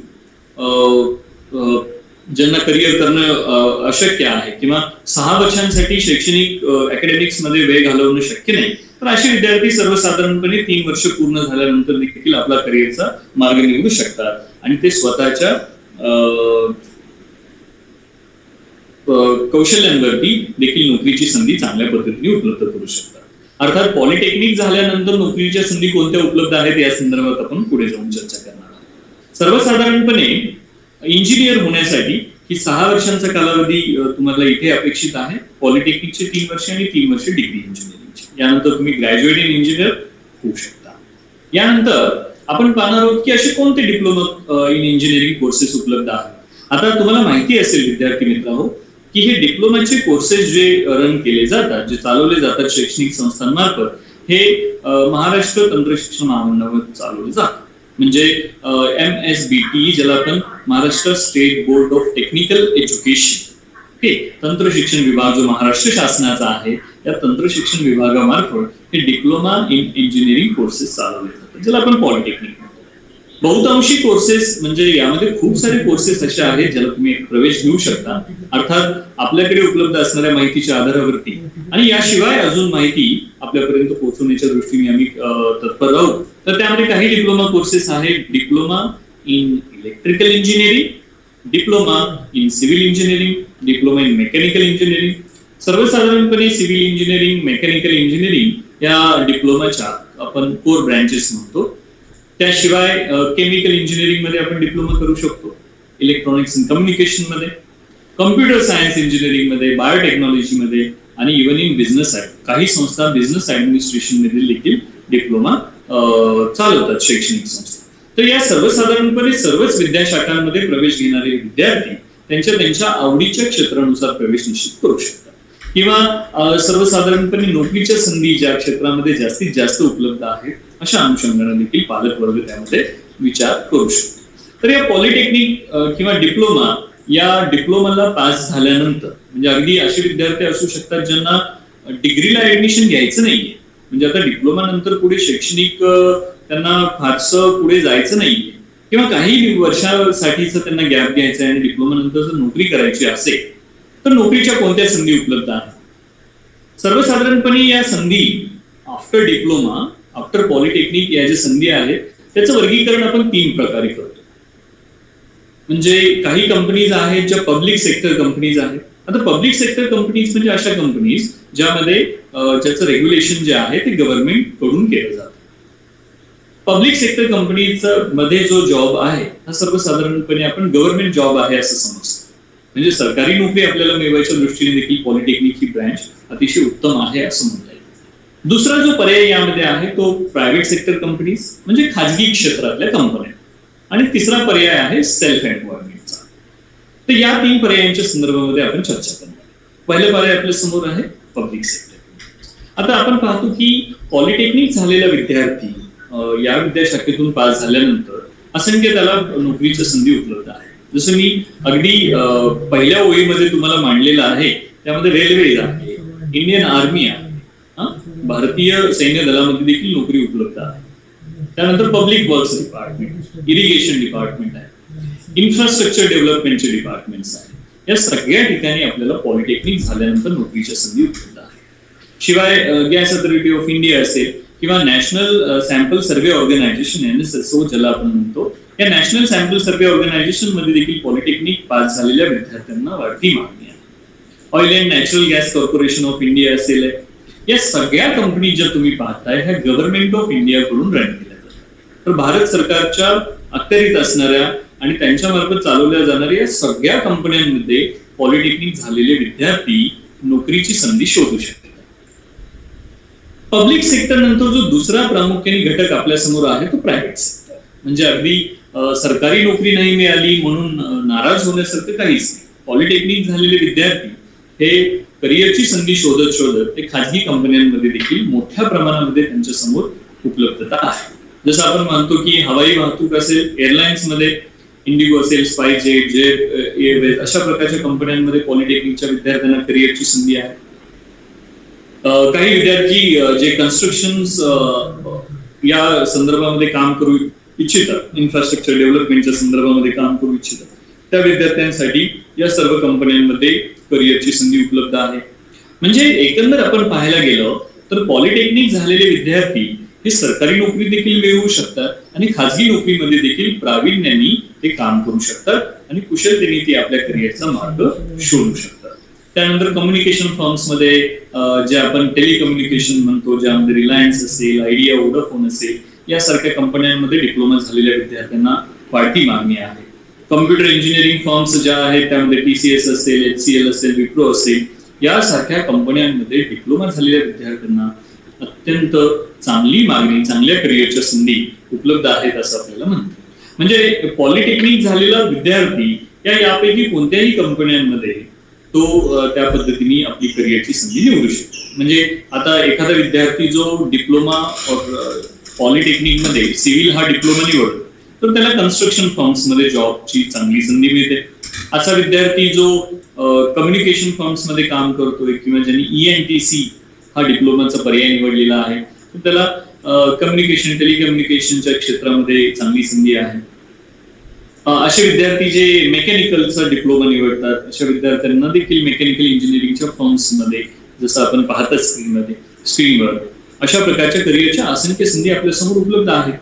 ज्यांना करिअर करणं अशक्य आहे किंवा 6 वर्षांसाठी शैक्षणिक अकॅडमिक्स मध्ये वेळ घालवणं शक्य नाही, तर असे विद्यार्थी सर्वसाधारणपणे 3 वर्ष पूर्ण झाल्यानंतर देखील आपला करिअरचा मार्ग निवडू शकतात आणि ते स्वतःच्या कौशल्यांवरती देखील नोकरीची संधी चांगल्या पद्धतीने उपलब्ध करू शकतात. अर्थात पॉलिटेक्निक झाल्यानंतर नोकरीच्या संधी कोणत्या उपलब्ध आहेत या संदर्भात आपण पुढे जाऊन चर्चा करणार आहोत. सर्वसाधारणपणे इंजिनियर होण्यासाठी ही 6 वर्षांचा कालावधी तुम्हाला इथे अपेक्षित आहे. पॉलिटेक्निकचे 3 वर्ष आणि 3 वर्ष डिग्री इंजिनिअरिंगची. यानंतर तुम्ही ग्रॅज्युएट इन इंजिनियर होऊ शकता. यानंतर आपण पाहणार आहोत की असे कोणते डिप्लोमा इन इंजिनिअरिंग कोर्सेस उपलब्ध आहेत. आता तुम्हाला माहिती असेल विद्यार्थी मित्रांनो की हे डिप्लोमाचे कोर्सेस जे रन केले जातात, जे चालवले जातात शैक्षणिक संस्थांमार्फत, हे महाराष्ट्र तंत्रशिक्षण महामंडळामध्ये चालवले जातात. म्हणजे MSBT, ज्याला आपण Maharashtra state board of technical education, हे तंत्र शिक्षण विभाग जो महाराष्ट्र शासनाचा आहे, या तंत्र शिक्षण विभागामार्फत हे डिप्लोमा इन इंजिनिअरिंग कोर्सेस चालवले जातात, ज्याला आपण पॉलिटेक्निक म्हणतो. बहुतांशी कोर्सेस म्हणजे यामध्ये खूप सारे कोर्सेस असे आहेत ज्याला तुम्ही प्रवेश घेऊ शकता, अर्थात आपल्याकडे उपलब्ध असणाऱ्या माहितीच्या आधारावरती. आणि याशिवाय अजून माहिती आपल्यापर्यंत पोहोचवण्याच्या दृष्टीने आम्ही तत्पर राहू. तर त्यामध्ये काही डिप्लोमा कोर्सेस आहेत. Diploma in electrical engineering, diploma in civil engineering, diploma in mechanical engineering. सर्वसाधारणपणे सिव्हिल इंजिनिअरिंग, मेकॅनिकल इंजिनिअरिंग या डिप्लोमाच्या आपण कोर ब्रँचेस म्हणतो. त्याशिवाय केमिकल इंजिनिअरिंग मध्ये आपण डिप्लोमा करू शकतो, इलेक्ट्रॉनिक्स अँड कम्युनिकेशन मध्ये, कम्प्युटर सायन्स इंजिनिअरिंग मध्ये, बायोटेक्नॉलॉजी मध्ये आणि इव्हन इन बिझनेस. काही संस्था बिझनेस ऍडमिनिस्ट्रेशन मध्ये देखील डिप्लोमा चालवतात शैक्षणिक संस्था. तर या सर्वसाधारणपणे सर्वच विद्याशाखांमध्ये प्रवेश घेणारे विद्यार्थी त्यांच्या आवडीच्या क्षेत्रानुसार प्रवेश निश्चित करू शकतात किंवा सर्वसाधारणपणे नोकरीच्या संधी ज्या क्षेत्रामध्ये जास्तीत जास्त उपलब्ध आहेत अशा अनुषंगाने देखील पालक वर्ग त्यामध्ये विचार करू शकतो. तर या पॉलिटेक्निक किंवा डिप्लोमा या डिप्लोमाला पास झाल्यानंतर म्हणजे अगदी असे विद्यार्थी असू शकतात ज्यांना डिग्रीला ऍडमिशन घ्यायचं नाहीये, म्हणजे आता डिप्लोमा नंतर पुढे शैक्षणिक त्यांना फारसं पुढे जायचं नाहीये किंवा काही वर्षासाठीच त्यांना गॅप घ्यायचा आहे आणि डिप्लोमा नंतर जर नोकरी करायची असेल तर नोकरीच्या कोणत्या संधी उपलब्ध आहेत. सर्वसाधारणपणे या संधी आफ्टर डिप्लोमा, आफ्टर पॉलिटेक्निक या ज्या संधी आहेत त्याचं वर्गीकरण आपण 3 प्रकारे करतो. म्हणजे काही कंपनीज आहेत ज्या पब्लिक सेक्टर कंपनीज आहेत. आता पब्लिक सेक्टर कंपनीज म्हणजे अशा कंपनीज ज्यामध्ये ज्याचं रेग्युलेशन जे आहे ते गव्हर्नमेंट कडून केलं जातं. पब्लिक सेक्टर कंपनीचा मध्ये जो जॉब आहे हा सर्वसाधारणपणे आपण गव्हर्नमेंट जॉब आहे असं समजतो. म्हणजे सरकारी नोकरी आपल्याला मिळवायच्या दृष्टीने देखील पॉलिटेक्निक ही ब्रँच अतिशय उत्तम आहे असं म्हणता येईल. दुसरा जो पर्याय यामध्ये आहे तो प्रायव्हेट सेक्टर कंपनीज म्हणजे खाजगी क्षेत्रातल्या कंपन्या. आणि तिसरा पर्याय आहे सेल्फ एम्प्लॉयमेंटचा. तर या 3 पर्यायांच्या संदर्भामध्ये आपण चर्चा करणार. पहिला पर्याय आपल्या समोर आहे पब्लिक सेक्टर. आता आपण पाहतो की पॉलिटेक्निक झालेला विद्यार्थी या विद्याशाखेतून पास झाल्यानंतर असंख्य त्याला नोकरीच्या संधी उपलब्ध आहे. जसं मी अगदी पहिल्या ओळीमध्ये तुम्हाला मांडलेलं आहे त्यामध्ये रेल्वे आहे, इंडियन आर्मी आहे, भारतीय सैन्य दलामध्ये देखील नोकरी उपलब्ध आहे. त्यानंतर public works department, irrigation department आहे, इन्फ्रास्ट्रक्चर डेव्हलपमेंटचे डिपार्टमेंट्स आहे. या सगळ्या ठिकाणी आपल्याला पॉलिटेक्निक झाल्यानंतर नोकरीच्या संधी उपलब्ध आहे. शिवाय गॅस अथॉरिटी ऑफ इंडिया असेल किंवा national sample survey organisation NSSO ज्याला आपण म्हणतो, या नॅशनल सॅम्पल सर्व्हे ऑर्गनायझेशन मध्ये देखील पॉलिटेक्निक पास झालेल्या विद्यार्थ्यांना वाढती मागणी आहे. Oil and natural gas corporation of India असेल, या सगळ्या कंपनी ज्या तुम्ही पाहताय ह्या गव्हर्नमेंट ऑफ इंडिया कडून रन केल्या जातात. तर भारत सरकारच्या अखत्यारीत असणाऱ्या आणि त्यांच्यामार्फत चालवल्या जाणाऱ्या या सगळ्या कंपन्यांमध्ये पॉलिटेक्निक झालेले विद्यार्थी नोकरीची संधी शोधू शकतात. पब्लिक सेक्टर नंतर जो दुसरा प्रामुख्याने घटक आपल्या समोर आहे तो प्रायव्हेट सेक्टर. म्हणजे अगदी सरकारी नोकरी नाही मिळाली म्हणून नाराज होण्यासारखं काहीच नाही. पॉलिटेक्निक झालेले विद्यार्थी हे करिअरची संधी शोधत शोधत ते खाजगी कंपन्यांमध्ये देखील मोठ्या प्रमाणामध्ये त्यांच्या समोर उपलब्धता आहे. जसं आपण मानतो की हवाई वाहतूक असेल, एअरलाइन्स मध्ये इंडिगो असेल, स्पाइसजेट, जेट एअरवेज अशा प्रकारच्या कंपन्यांमध्ये पॉलिटेक्निकच्या विद्यार्थ्यांना करिअरची संधी आहे. काही विद्यार्थी जे कन्स्ट्रक्शन या संदर्भामध्ये काम करू इच्छितात, इन्फ्रास्ट्रक्चर डेव्हलपमेंटच्या संदर्भामध्ये काम करू इच्छितात, त्या विद्यार्थ्यांसाठी या सर्व कंपन्यांमध्ये करिअरची संधी उपलब्ध आहे. म्हणजे एकंदर आपण पाहायला गेलो तर पॉलिटेक्निक झालेले विद्यार्थी हे सरकारी नोकरी देखील मिळवू शकतात आणि खाजगी नोकरीमध्ये देखील प्रावीण्याने ते काम करू शकतात आणि कुशलतेने ते आपल्या करिअरचा मार्ग शोधू शकतात. त्यानंतर कम्युनिकेशन फर्म्स मध्ये जे आपण टेलिकम्युनिकेशन म्हणतो, ज्यामध्ये रिलायन्स असेल, आयडिया, वोडाफोन असेल, यासारख्या कंपन्यांमध्ये डिप्लोमा झालेल्या विद्यार्थ्यांना वाढती मागणी आहे. कम्प्युटर इंजिनिअरिंग फर्म्स ज्या आहेत त्यामध्ये TCS असेल, HCL असेल, विप्रो असेल, यासारख्या कंपन्यांमध्ये डिप्लोमा झालेल्या विद्यार्थ्यांना अत्यंत चांगली मागणी, चांगल्या करिअरच्या संधी उपलब्ध आहेत असं आपल्याला म्हणतो. म्हणजे पॉलिटेक्निक झालेला विद्यार्थी यापैकी कोणत्याही कंपन्यांमध्ये तो त्या पद्धतीने आपली करिअरची संधी निवडू शकतो. म्हणजे आता एखादा विद्यार्थी जो डिप्लोमा पॉलिटेक्निक मध्ये सिव्हिल हा डिप्लोमा निवडतो तर त्याला कन्स्ट्रक्शन फर्म्स मध्ये जॉबची चांगली संधी मिळते. असा विद्यार्थी जो कम्युनिकेशन फर्म्स मध्ये काम करतोय किंवा ज्यांनी ENTC हा डिप्लोमाचा पर्याय निवडलेला आहे तर त्याला कम्युनिकेशन, टेलिकम्युनिकेशनच्या क्षेत्रामध्ये चांगली संधी आहे. असे विद्यार्थी जे मेकॅनिकलचा डिप्लोमा निवडतात, अशा विद्यार्थ्यांना देखील मेकॅनिकल इंजिनिअरिंगच्या फर्म्समध्ये, जसं आपण पाहतात स्क्रीनवर, अशा प्रकारच्या करिअरच्या असंख्य संधी आपल्या समोर उपलब्ध आहेत.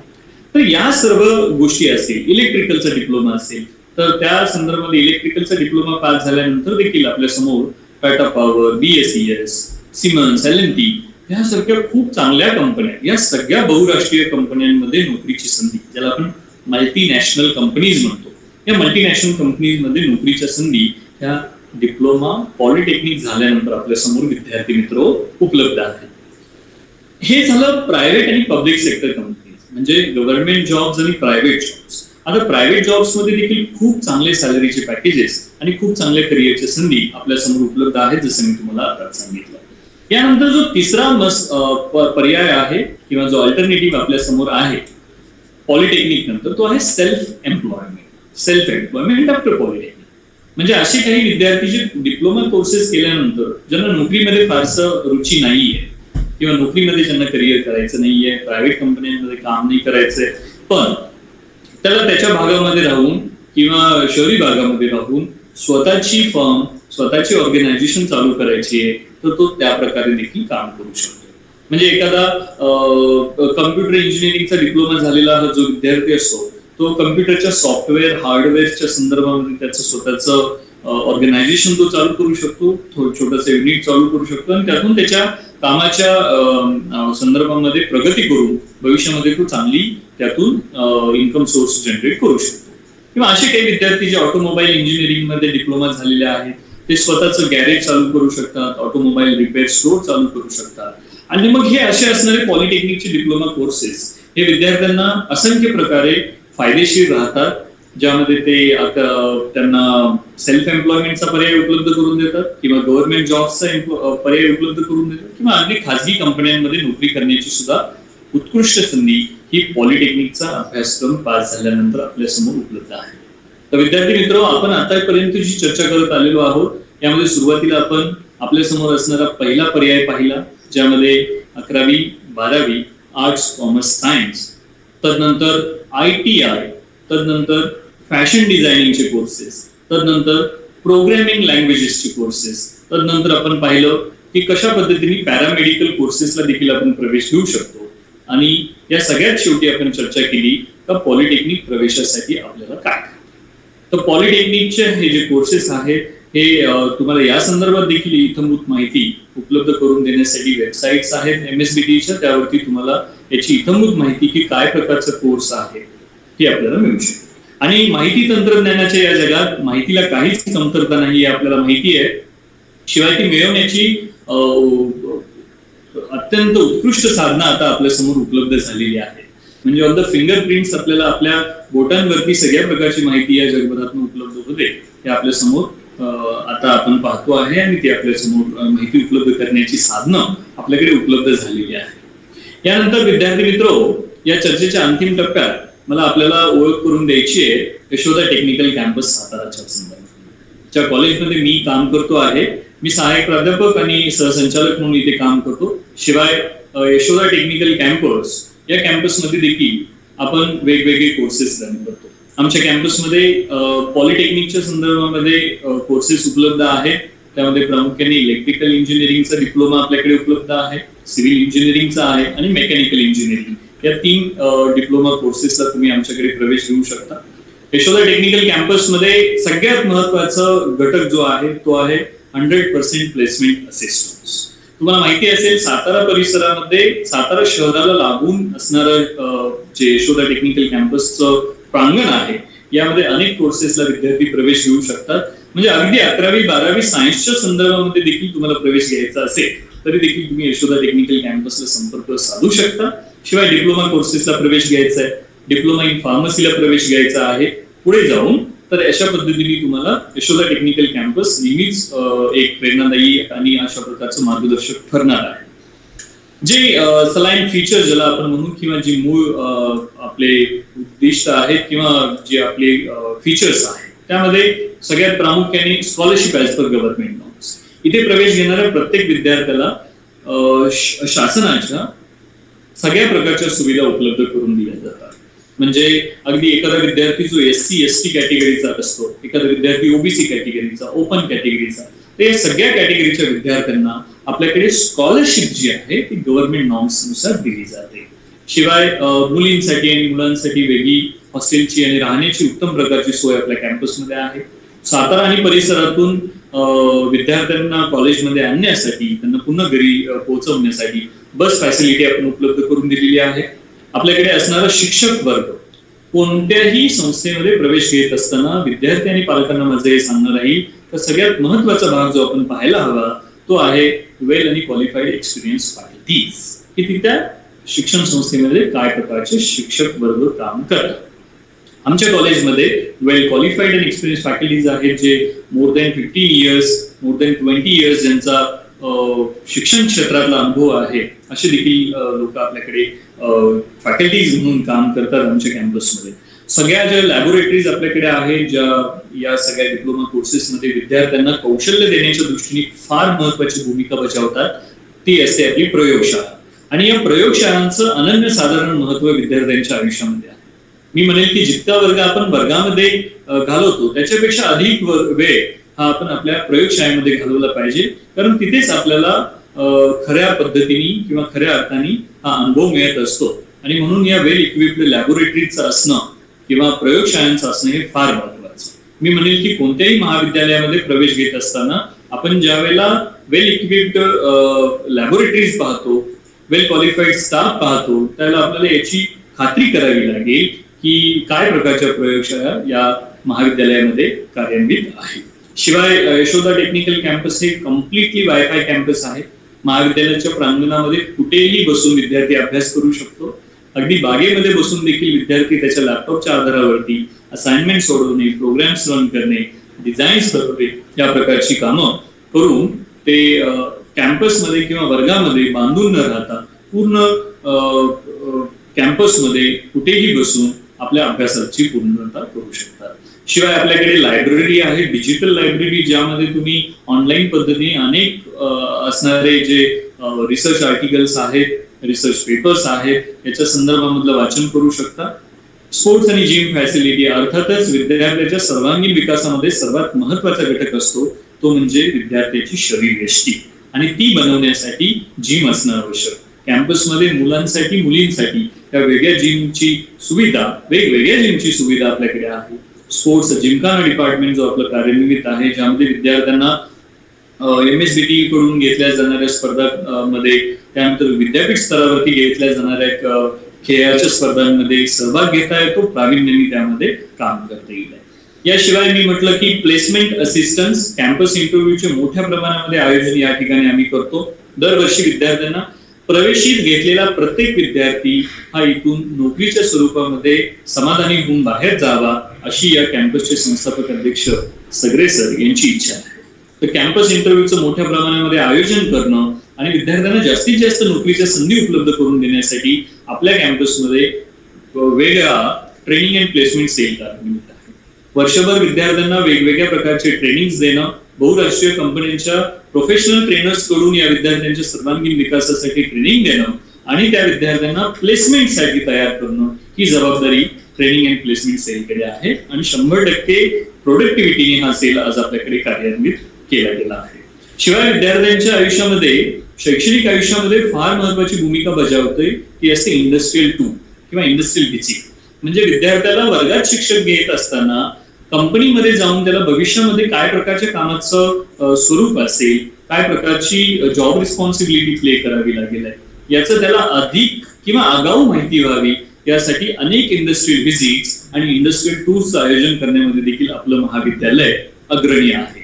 तर या सर्व गोष्टी असेल, इलेक्ट्रिकलचा डिप्लोमा असेल तर त्या संदर्भात इलेक्ट्रिकलचा डिप्लोमा पास झाल्यानंतर देखील आपल्या समोर Tata power, BSES, Simmons, L&T यासारख्या खूप चांगल्या कंपन्या, या सगळ्या बहुराष्ट्रीय कंपन्यांमध्ये नोकरीची संधी, ज्याला आपण मल्टीनॅशनल कंपनीज म्हणतो, या मल्टीनॅशनल कंपनीजमध्ये नोकरीच्या संधी ह्या डिप्लोमा पॉलिटेक्निक झाल्यानंतर आपल्या समोर विद्यार्थी मित्र उपलब्ध आहेत. हे झालं प्रायव्हेट आणि पब्लिक सेक्टर कंपनीज, म्हणजे गव्हर्नमेंट जॉब्स आणि प्रायव्हेट जॉब्स. आता प्रायव्हेट जॉब्स मध्ये देखील खूप चांगले सॅलरीचे पॅकेजेस आणि खूप चांगल्या करिअरच्या संधी आपल्या समोर उपलब्ध आहेत, जसं मी तुम्हाला आता सांगितलं. यानंतर जो तिसरा पर्याय आहे किंवा जो अल्टरनेटिव्ह आपल्या समोर आहे पॉलिटेक्निक नंतर, तो आहे सेल्फ एम्प्लॉयमेंट आफ्टर पॉलिटेक्निक. म्हणजे असे काही विद्यार्थी जे डिप्लोमा कोर्सेस केल्यानंतर ज्यांना नोकरीमध्ये फारसं रुची नाहीये किंवा नोकरीमध्ये ज्यांना करिअर करायचं नाहीये, प्रायव्हेट कंपन्यांमध्ये काम नाही करायचंय, पण त्याला त्याच्या भागामध्ये राहून किंवा शहरी भागामध्ये राहून स्वतःची फर्म, स्वतःची ऑर्गनायझेशन चालू करायची आहे, तर तो त्या प्रकारे देखील काम करू शकतो. म्हणजे एखादा कम्प्युटर इंजिनिअरिंगचा डिप्लोमा झालेला हा जो विद्यार्थी असतो तो कम्प्युटरच्या सॉफ्टवेअर, हार्डवेअरच्या संदर्भामध्ये त्याचं स्वतःचं ऑर्गनायझेशन तो चालू करू शकतो, छोटंसं युनिट चालू करू शकतो आणि त्यातून त्याच्या कामाच्या संदर्भामध्ये प्रगती करून भविष्यामध्ये तो चांगली त्यातून इन्कम सोर्स जनरेट करू शकतो. किंवा असे काही विद्यार्थी जे ऑटोमोबाईल इंजिनिअरिंग मध्ये डिप्लोमा झालेले आहेत ते स्वतःचं गॅरेज चालू करू शकतात, ऑटोमोबाईल रिपेअर स्टोअर चालू करू शकतात. आणि मग हे असे असणारे पॉलिटेक्निकचे डिप्लोमा कोर्सेस हे विद्यार्थ्यांना असंख्य प्रकारे फायदेशीर राहतात, ज्यामध्ये ते त्यांना सेल्फ एम्प्लॉयमेंटचा पर्याय उपलब्ध करून देतात किंवा गव्हर्नमेंट जॉब्सचा पर्याय उपलब्ध करून देतात किंवा अगदी खाजगी कंपन्यांमध्ये नोकरी करण्याची सुद्धा उत्कृष्ट संधी ही पॉलिटेक्निकचा अभ्यासक्रम पास झाल्यानंतर आपल्या समोर उपलब्ध आहे. तर विद्यार्थी मित्र, आपण आतापर्यंत जी चर्चा करत आलेलो आहोत यामध्ये सुरुवातीला आपण आपल्या समोर असणारा पहिला पर्याय पाहिला, ज्यामध्ये 11वी 12वी आर्ट्स, कॉमर्स, सायन्स, तदनंतर ITI, तदनंतर फॅशन डिझायनिंगचे कोर्सेस, तदनंतर प्रोग्रॅमिंग लँग्वेजेसचे कोर्सेस, तदनंतर आपण पाहिलं की कशा पद्धतीने पॅरामेडिकल कोर्सेसला देखील आपण प्रवेश घेऊ शकतो. आणि या सगळ्यात शेवटी आपण चर्चा केली का पॉलिटेक्निक प्रवेशासाठी आपल्याला काय. तर पॉलिटेक्निकचे हे जे कोर्सेस आहेत हे तुम्हाला या संदर्भात देखील इत्थंभूत माहिती उपलब्ध करून देण्यासाठी वेबसाईट्स आहेत MSBTच्या, त्यावरती तुम्हाला याची इत्थंभूत माहिती की काय प्रकारचा कोर्स आहे हे आपल्याला मिळू शकते. आणि माहिती तंत्रज्ञानाच्या या जगात माहितीला काहीच कमतरता नाही हे आपल्याला माहिती आहे, शिवाय ती मिळवण्याची अत्यंत उत्कृष्ट साधना आता आपल्या समोर उपलब्ध झालेली आहे. म्हणजे ऑन द फिंगरप्रिंट्स आपल्याला आपल्या बोटांवरती सगळ्या प्रकारची माहिती या जगभरातून उपलब्ध होते, हे आपल्या समोर आता आपण पाहतो आहे आणि ती आपल्या समोर माहिती उपलब्ध करण्याची साधनं आपल्याकडे उपलब्ध झालेली आहे. यानंतर विद्यार्थी मित्र, या चर्चेच्या अंतिम टप्प्यात मला आपल्याला ओळख करून द्यायची आहे यशोदा टेक्निकल कॅम्पस साताराच्या संदर्भात, ज्या कॉलेजमध्ये मी काम करतो आहे. मी सहाय्यक प्राध्यापक आणि सहसंचालक म्हणून इथे काम करतो. शिवाय यशोदा टेक्निकल कॅम्पस या कॅम्पसमध्ये देखील आपण वेगवेगळे कोर्सेस रन करतो. आमच्या कॅम्पसमध्ये पॉलिटेक्निकच्या संदर्भामध्ये कोर्सेस उपलब्ध आहेत, त्यामध्ये प्रामुख्याने इलेक्ट्रिकल इंजिनिअरिंगचा डिप्लोमा आपल्याकडे उपलब्ध आहे, सिव्हिल इंजिनिअरिंगचा आहे आणि मेकॅनिकल इंजिनिअरिंग या 3 डिप्लोमा कोर्सेसला तुम्ही आमच्याकडे प्रवेश घेऊ शकता. यशोदा टेक्निकल कॅम्पसमध्ये सगळ्यात महत्वाचा घटक जो आहे तो आहे 100% प्लेसमेंट असिस्टन्स. तुम्हाला माहिती असेल सातारा परिसरामध्ये सातारा शहराला लागून असणारं जे यशोदा टेक्निकल कॅम्पसचं प्रांगण आहे यामध्ये अनेक कोर्सेसला विद्यार्थी प्रवेश घेऊ शकतात. म्हणजे अगदी 11वी 12वी सायन्सच्या संदर्भामध्ये देखील तुम्हाला प्रवेश घ्यायचा असेल तरी देखील तुम्ही यशोदा टेक्निकल कॅम्पसला संपर्क साधू शकता. शिवाय डिप्लोमा कोर्सेसला प्रवेश घ्यायचा आहे, डिप्लोमा इन फार्मसीला प्रवेश घ्यायचा आहे पुढे जाऊन, तर अशा पद्धतीने तुम्हाला यशोदा टेक्निकल कॅम्पस नेहमीच एक प्रेरणादायी आणि अशा प्रकारचं मार्गदर्शक ठरणार आहे. जे सलाईन फीचर ज्याला आपण म्हणू किंवा जे मूळ आपले उद्दिष्ट आहेत किंवा जे आपले फीचर्स आहेत त्यामध्ये सगळ्यात प्रामुख्याने scholarship as per government norms. इथे प्रवेश घेणाऱ्या प्रत्येक विद्यार्थ्याला शासनाच्या सगळ्या प्रकारच्या सुविधा उपलब्ध करून दिल्या जातात. म्हणजे अगदी एखादा विद्यार्थी जो SC ST कॅटेगरीचा असतो, एखादा विद्यार्थी OBC कॅटेगरीचा, ओपन कॅटेगरीचा, ते सगळ्या कॅटेगरीच्या विद्यार्थ्यांना आपल्याकडे स्कॉलरशिप जी आहे ती गव्हर्नमेंट नॉर्म्स नुसार दिली जाते. शिवाय मुलींसाठी आणि मुलांसाठी वेगळी हॉस्टेलची आणि राहण्याची उत्तम प्रकारची सोय आपल्या कॅम्पसमध्ये आहे. सातारा आणि परिसरातून विद्यार्थ्यांना कॉलेजमध्ये आणण्यासाठी, त्यांना पुन्हा घरी पोहोचवण्यासाठी बस फॅसिलिटी आपण उपलब्ध करून दिलेली आहे. आपल्याकडे असणारा शिक्षक वर्ग कोणत्याही संस्थेमध्ये प्रवेश घेत असताना विद्यार्थी आणि पालकांना माझं हे सांगणं राहील तर सगळ्यात महत्वाचा भाग जो आपण पाहायला हवा तो आहे वेल आणि क्वालिफाईड एक्सपिरियन्स फॅकल्टीज, की ती त्या शिक्षण संस्थेमध्ये काय प्रकारचे शिक्षक वर्ग काम करतात. आमच्या कॉलेजमध्ये वेल क्वालिफाईड अँड एक्सपिरियन्स फॅकल्टीज आहेत जे more than 15 years, more than 20 years ज्यांचा शिक्षण क्षेत्रातला अनुभव आहे असे देखील लोक आपल्याकडे फॅकल्टीज म्हणून काम करतात आमच्या कॅम्पसमध्ये. सगळ्या ज्या लॅबोरेटरीज आपल्याकडे आहेत ज्या या सगळ्या डिप्लोमा कोर्सेसमध्ये विद्यार्थ्यांना कौशल्य देण्याच्या दृष्टीने फार महत्वाची भूमिका बजावतात ती असते आपली प्रयोगशाळा. आणि या प्रयोगशाळांचं अनन्यसाधारण महत्व विद्यार्थ्यांच्या आयुष्यामध्ये आहे. मी म्हणेल की जितका वर्ग आपण वर्गामध्ये घालवतो त्याच्यापेक्षा अधिक वेळ हा आपण आपल्या प्रयोगशाळेमध्ये घालवला पाहिजे, कारण तिथेच आपल्याला खऱ्या पद्धतीने किंवा खऱ्या अर्थाने हा अनुभव मिळत असतो. आणि म्हणून या वेल इक्विप्ड लॅबोरेटरीचं असणं किंवा प्रयोगशाळांचं असणं हे फार महत्वाचं. मी म्हणेल की कोणत्याही महाविद्यालयामध्ये प्रवेश घेत असताना आपण ज्या वेळेला वेल इक्विप्ड लॅबोरेटरीज पाहतो, वेल क्वालिफाईड स्टाफ पाहतो, त्याला आपल्याला याची खात्री करावी लागेल की काय प्रकारच्या प्रयोगशाळा या महाविद्यालयामध्ये कार्यान्वित आहे. शिवाय यशोदा टेक्निकल कॅम्पस हे कम्प्लिटली वायफाय कॅम्पस आहे. महाविद्यालयाच्या प्रांगणामध्ये कुठेही बसून विद्यार्थी अभ्यास करू शकतो. अगदी बागेमध्ये बसून देखील विद्यार्थी त्याच्या लॅपटॉपच्या आधारावरती असाइनमेंट सोडवणे, प्रोग्राम्स रन करणे, डिझाईन्स बनवणे या प्रकारची कामं करून ते कॅम्पसमध्ये किंवा वर्गामध्ये बांधून न राहता पूर्ण कॅम्पसमध्ये कुठेही बसून आपल्या अभ्यासाची पूर्णता करू शकतात. शिवाय आपल्याकडे लायब्ररी आहे, डिजिटल लायब्ररी, ज्यामध्ये तुम्ही ऑनलाईन पद्धतीने अनेक असणारे जे रिसर्च आर्टिकल्स आहेत, रिसर्च पेपर्स आहेत याच्या संदर्भामधलं वाचन करू शकता. स्पोर्ट्स आणि जिम फॅसिलिटी, अर्थातच विद्यार्थ्याच्या सर्वांगीण विकासामध्ये सर्वात महत्वाचा घटक असतो तो म्हणजे विद्यार्थ्याची शरीरयष्टी, आणि ती बनवण्यासाठी जिम असणं आवश्यक. कॅम्पसमध्ये मुलांसाठी मुलींसाठी या वेगवेगळ्या जिमची सुविधा आपल्याकडे आहे. स्पोर्ट्स जिमखाना डिपार्टमेंट जो आपलं कार्यान्वित आहे, ज्यामध्ये विद्यार्थ्यांना MSBT कडून घेतल्या जाणाऱ्या स्पर्धांमध्ये, त्यानंतर विद्यापीठ स्तरावरती घेतल्या जाणाऱ्या खेळाच्या स्पर्धांमध्ये सहभाग घेता येतो, प्रावीण्यांनी त्यामध्ये काम करता येईल. याशिवाय मी म्हटलं की प्लेसमेंट असिस्टन्स कॅम्पस इंटरव्ह्यूचे मोठ्या प्रमाणामध्ये आयोजन या ठिकाणी आम्ही करतो. दरवर्षी विद्यार्थ्यांना प्रवेशित घेतलेला प्रत्येक विद्यार्थी हा इथून नोकरीच्या स्वरूपामध्ये समाधानी होऊन बाहेर जावा अशी या कॅम्पसचे संस्थापक अध्यक्ष सगरे सर यांची इच्छा आहे. तर कॅम्पस इंटरव्ह्यूचं मोठ्या प्रमाणामध्ये आयोजन करणं आणि विद्यार्थ्यांना जास्तीत जास्त नोकरीच्या संधी उपलब्ध करून देण्यासाठी आपल्या कॅम्पसमध्ये वेगळा ट्रेनिंग अँड प्लेसमेंट सेल कार्यान्वित आहे. वर्षभर विद्यार्थ्यांना वेगवेगळ्या प्रकारचे ट्रेनिंग देणं, बहुराष्ट्रीय कंपन्यांच्या प्रोफेशनल ट्रेनर्स कडून या विद्यार्थ्यांच्या सर्वांगीण विकासासाठी ट्रेनिंग देणं आणि त्या विद्यार्थ्यांना प्लेसमेंटसाठी तयार करणं ही जबाबदारी ट्रेनिंग अँड प्लेसमेंट सेलकडे आहे. आणि 100% प्रोडक्टिव्हिटीने हा सेल आज आपल्याकडे कार्यान्वित केला गेला आहे. शिवाय विद्यार्थ्यांच्या आयुष्यामध्ये, शैक्षणिक आयुष्यामध्ये फार महत्वाची भूमिका बजावते ती असते इंडस्ट्रियल 2 किंवा इंडस्ट्रियल व्हिजिट. म्हणजे विद्यार्थ्याला वर्गात शिक्षक घेत असताना कंपनीमध्ये जाऊन त्याला भविष्यामध्ये काय प्रकारच्या कामाचं स्वरूप असेल, काय प्रकारची जॉब रिस्पॉन्सिबिलिटी प्ले करावी लागेल याचं त्याला अधिक किंवा आगाऊ माहिती व्हावी यासाठी अनेक इंडस्ट्रियल व्हिजिट्स आणि इंडस्ट्रियल टूर्सचं आयोजन करण्यामध्ये देखील आपलं महाविद्यालय अग्रणी आहे.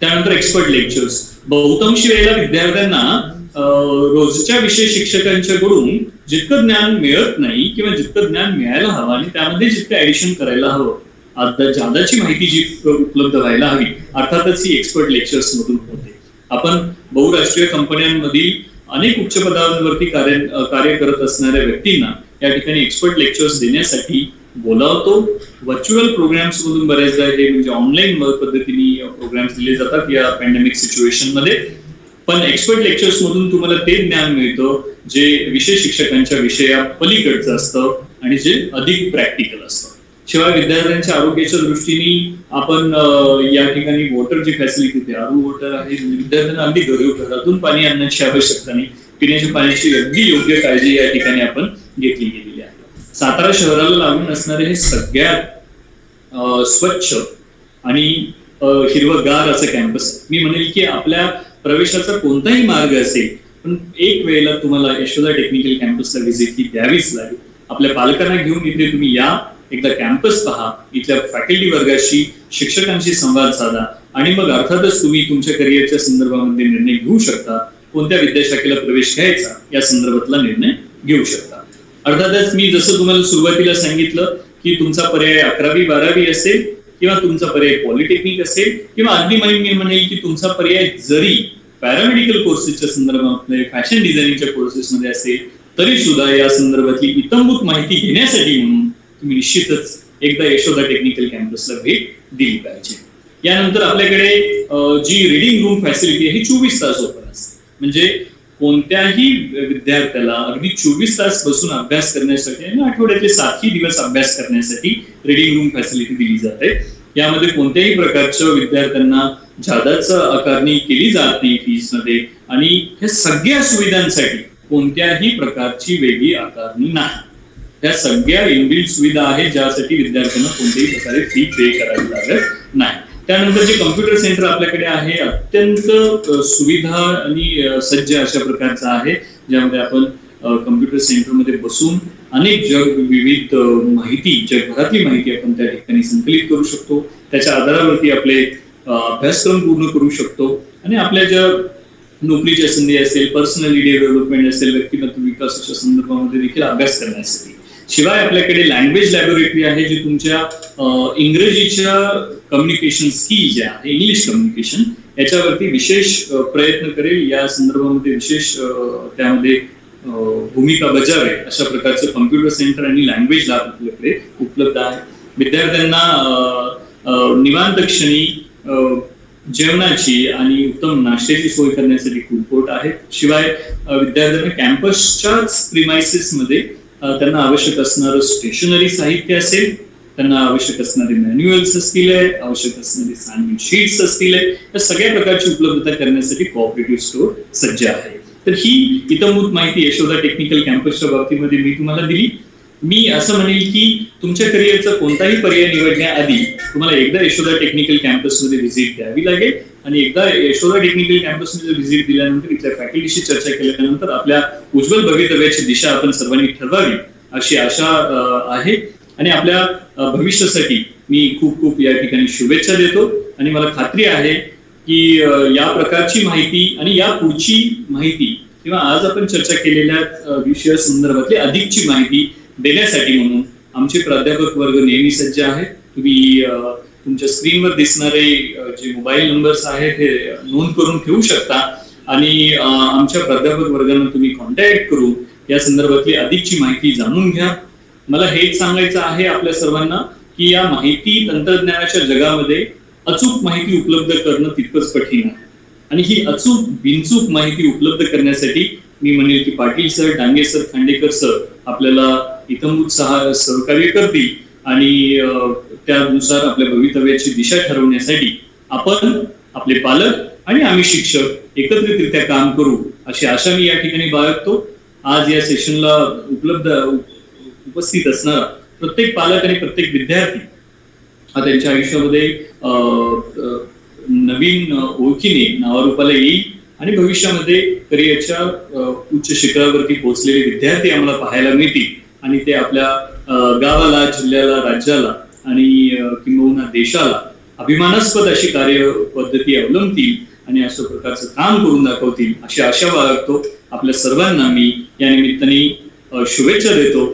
त्यानंतर एक्सपर्ट लेक्चर्स. बहुतांश वेळेला विद्यार्थ्यांना रोजच्या विषय शिक्षकांच्याकडून जितकं ज्ञान मिळत नाही किंवा जितकं ज्ञान मिळायला हवं आणि त्यामध्ये जितकं ऍडिशन करायला हवं, आता जादाची माहिती जी उपलब्ध व्हायला हवी, अर्थातच ही एक्सपर्ट लेक्चर्स मधून होते. आपण बहुराष्ट्रीय कंपन्यांमधील अनेक उच्च पदांवरती कार्य करत असणाऱ्या व्यक्तींना या ठिकाणी एक्सपर्ट लेक्चर्स देण्यासाठी बोलावतो. व्हर्च्युअल प्रोग्राम्स मधून बऱ्याचदा हे म्हणजे ऑनलाईन पद्धतीने प्रोग्राम्स दिले जातात या पॅन्डेमिक सिच्युएशन मध्ये. पण एक्सपर्ट लेक्चर्स मधून तुम्हाला ते ज्ञान मिळतं जे विषय शिक्षकांच्या विषया पलीकडचं असतं आणि जे अधिक प्रॅक्टिकल असतं. शिवाय विद्यार्थ्यांच्या आरोग्याच्या दृष्टीने आपण या ठिकाणी वॉटरची फॅसिलिटी होते, आरू वॉटर आहे. विद्यार्थ्यांना अगदी घरातून पाणी आणण्याची आवश्यकता नाही, पिण्याच्या पाण्याची अगदी योग्य काळजी या ठिकाणी आपण घेतली गेलेली आहे. सातारा शहराला लागून असणारे हे सगळ्यात स्वच्छ आणि हिरवगार असं कॅम्पस. मी म्हणेल की आपल्या प्रवेशाचा कोणताही मार्ग असेल पण एक वेळेला तुम्हाला यशोदा टेक्निकल कॅम्पसला व्हिजिट ही द्यावीच लागेल. आपल्या पालकांना घेऊन इथे तुम्ही या, एकदा कॅम्पस पहा, इथल्या फॅकल्टी वर्गाशी, शिक्षकांशी संवाद साधा आणि मग अर्थातच तुम्ही तुमच्या करिअरच्या संदर्भामध्ये निर्णय घेऊ शकता. कोणत्या विद्याशाखेला प्रवेश घ्यायचा या संदर्भातला निर्णय घेऊ शकता. अर्थातच मी जसं तुम्हाला सुरुवातीला सांगितलं की तुमचा पर्याय 11वी-12वी असेल किंवा तुमचा पर्याय पॉलिटेक्निक असेल किंवा अगदी मी म्हणेल की तुमचा पर्याय जरी पॅरामेडिकल कोर्सेसच्या संदर्भातले फॅशन डिझायनिंगच्या कोर्सेसमध्ये असेल तरी सुद्धा या संदर्भातली इतंभूत माहिती घेण्यासाठी म्हणून तुम्ही निश्चितच एकदा यशोदा टेक्निकल कॅम्पसला भेट दिली पाहिजे. यानंतर आपल्याकडे जी रीडिंग रूम फॅसिलिटी आहे ही 24 तास ओपन असते. म्हणजे कोणत्याही विद्यार्थ्याला अगदी 24 तास बसून अभ्यास करण्यासाठी आणि आठवड्यातले 7ही दिवस अभ्यास करण्यासाठी रीडिंग रूम फॅसिलिटी दिली जाते. यामध्ये कोणत्याही प्रकारच्या विद्यार्थ्यांना जादाचं आकारणी केली जात नाही फीस मध्ये आणि ह्या सगळ्या सुविधांसाठी कोणत्याही प्रकारची वेगळी आकारणी नाही. त्या सगळ्या इनबिल्ट सुविधा आहेत ज्यासाठी विद्यार्थ्यांना कोणत्याही प्रकारे फी पे करावी लागत नाही. त्यानंतर जे कम्प्युटर सेंटर आपल्याकडे आहे अत्यंत सुविधा आणि सज्ज अशा प्रकारचं आहे, ज्यामध्ये आपण कम्प्युटर सेंटरमध्ये बसून अनेक विविध माहिती, जगभरातली माहिती आपण त्या ठिकाणी संकलित करू शकतो. त्याच्या आधारावरती आपले अभ्यासक्रम पूर्ण करू शकतो आणि आपल्या ज्या नोकरीच्या संधी असेल, पर्सनॅलिटी डेव्हलपमेंट असेल, व्यक्तिमत्व विकासाच्या संदर्भामध्ये देखील अभ्यास करण्यासाठी. शिवाय आपल्याकडे लँग्वेज लॅबोरेटरी आहे जी तुमच्या इंग्रजीच्या कम्युनिकेशन स्किल जे आहे, इंग्लिश कम्युनिकेशन याच्यावरती विशेष प्रयत्न करेल. या संदर्भामध्ये विशेष त्यामध्ये भूमिका बजावेल अशा प्रकारचं कम्प्युटर सेंटर आणि लँग्वेज लॅब आपल्याकडे उपलब्ध आहे. विद्यार्थ्यांना निवांत क्षणी जेवणाची आणि उत्तम नाश्त्याची सोय करण्यासाठी फूड कोर्ट आहे. शिवाय विद्यार्थ्यांना कॅम्पसच्याच प्रिमायसेस मध्ये त्यांना आवश्यक असणारं स्टेशनरी साहित्य असेल, त्यांना आवश्यक असणारे मॅन्युअल्स असतील, आवश्यक असणारे असाइनमेंट शीट्स असतील, या सगळ्या प्रकारची उपलब्धता करण्यासाठी कोऑपरेटिव्ह स्टोअर सज्ज आहे. तर ही इतंभूत माहिती यशोदा टेक्निकल कॅम्पसच्या बाबतीमध्ये मी तुम्हाला दिली. मी असं म्हणेल की तुमच्या करिअरचा कोणताही पर्याय निवडण्याआधी तुम्हाला एकदा यशोदा टेक्निकल कॅम्पसमध्ये व्हिजिट द्यावी लागेल आणि एकदा यशोदा टेक्निकल कॅम्पसमध्ये व्हिजिट दिल्यानंतर इथल्या फॅकल्टीशी चर्चा केल्यानंतर आपल्या उज्ज्वल भवितव्याची दिशा आपण सर्वांनी ठरवावी अशी आशा आहे. आणि आपल्या भविष्यासाठी मी खूप खूप या ठिकाणी शुभेच्छा देतो आणि मला खात्री आहे की या प्रकारची माहिती आणि या पुढची माहिती किंवा आज आपण चर्चा केलेल्या विषया संदर्भातली अधिकची माहिती देण्यासाठी म्हणून आमचे प्राध्यापक वर्ग नेहमी सज्ज आहेत. तुम्ही तुमच्या स्क्रीनवर दिसणारे जे मोबाईल नंबर्स आहेत हे नोंद करून ठेवू शकता आणि आमच्या प्राध्यापक वर्गांना तुम्ही कॉन्टॅक्ट करून या संदर्भातली अधिकची माहिती जाणून घ्या. मला हेच सांगायचं आहे आपल्या सर्वांना की या माहिती तंत्रज्ञानाच्या जगामध्ये अचूक माहिती उपलब्ध करणं तितकंच कठीण आहे आणि ही अचूक बिनचूक माहिती उपलब्ध करण्यासाठी मी म्हणेल की Patil sir, Dange sir, Khandekar sir आपल्याला इतंभूत सहकार्य करतील आणि त्यानुसार आपल्या भवितव्याची दिशा ठरवण्यासाठी आपण, आपले पालक आणि आम्ही शिक्षक एकत्रितरित्या काम करू अशी आशा मी या ठिकाणी बाळगतो. आज या सेशनला उपस्थित असणारा प्रत्येक पालक आणि प्रत्येक विद्यार्थी हा त्यांच्या आयुष्यामध्ये नवीन ओळखीने नावारूपाला येईल आणि भविष्यामध्ये करिअरच्या उच्च शिखरावरती पोहोचलेले विद्यार्थी आम्हाला पाहायला मिळतील आणि ते आपल्या गावाला, जिल्ह्याला, राज्याला आणि किंबहुना देशाला अभिमानास्पद अशी कार्यपद्धती अवलंबतील आणि अशा प्रकारचं काम करून दाखवतील अशी आशा बाळगतो. आपल्या सर्वांना मी या निमित्ताने शुभेच्छा देतो.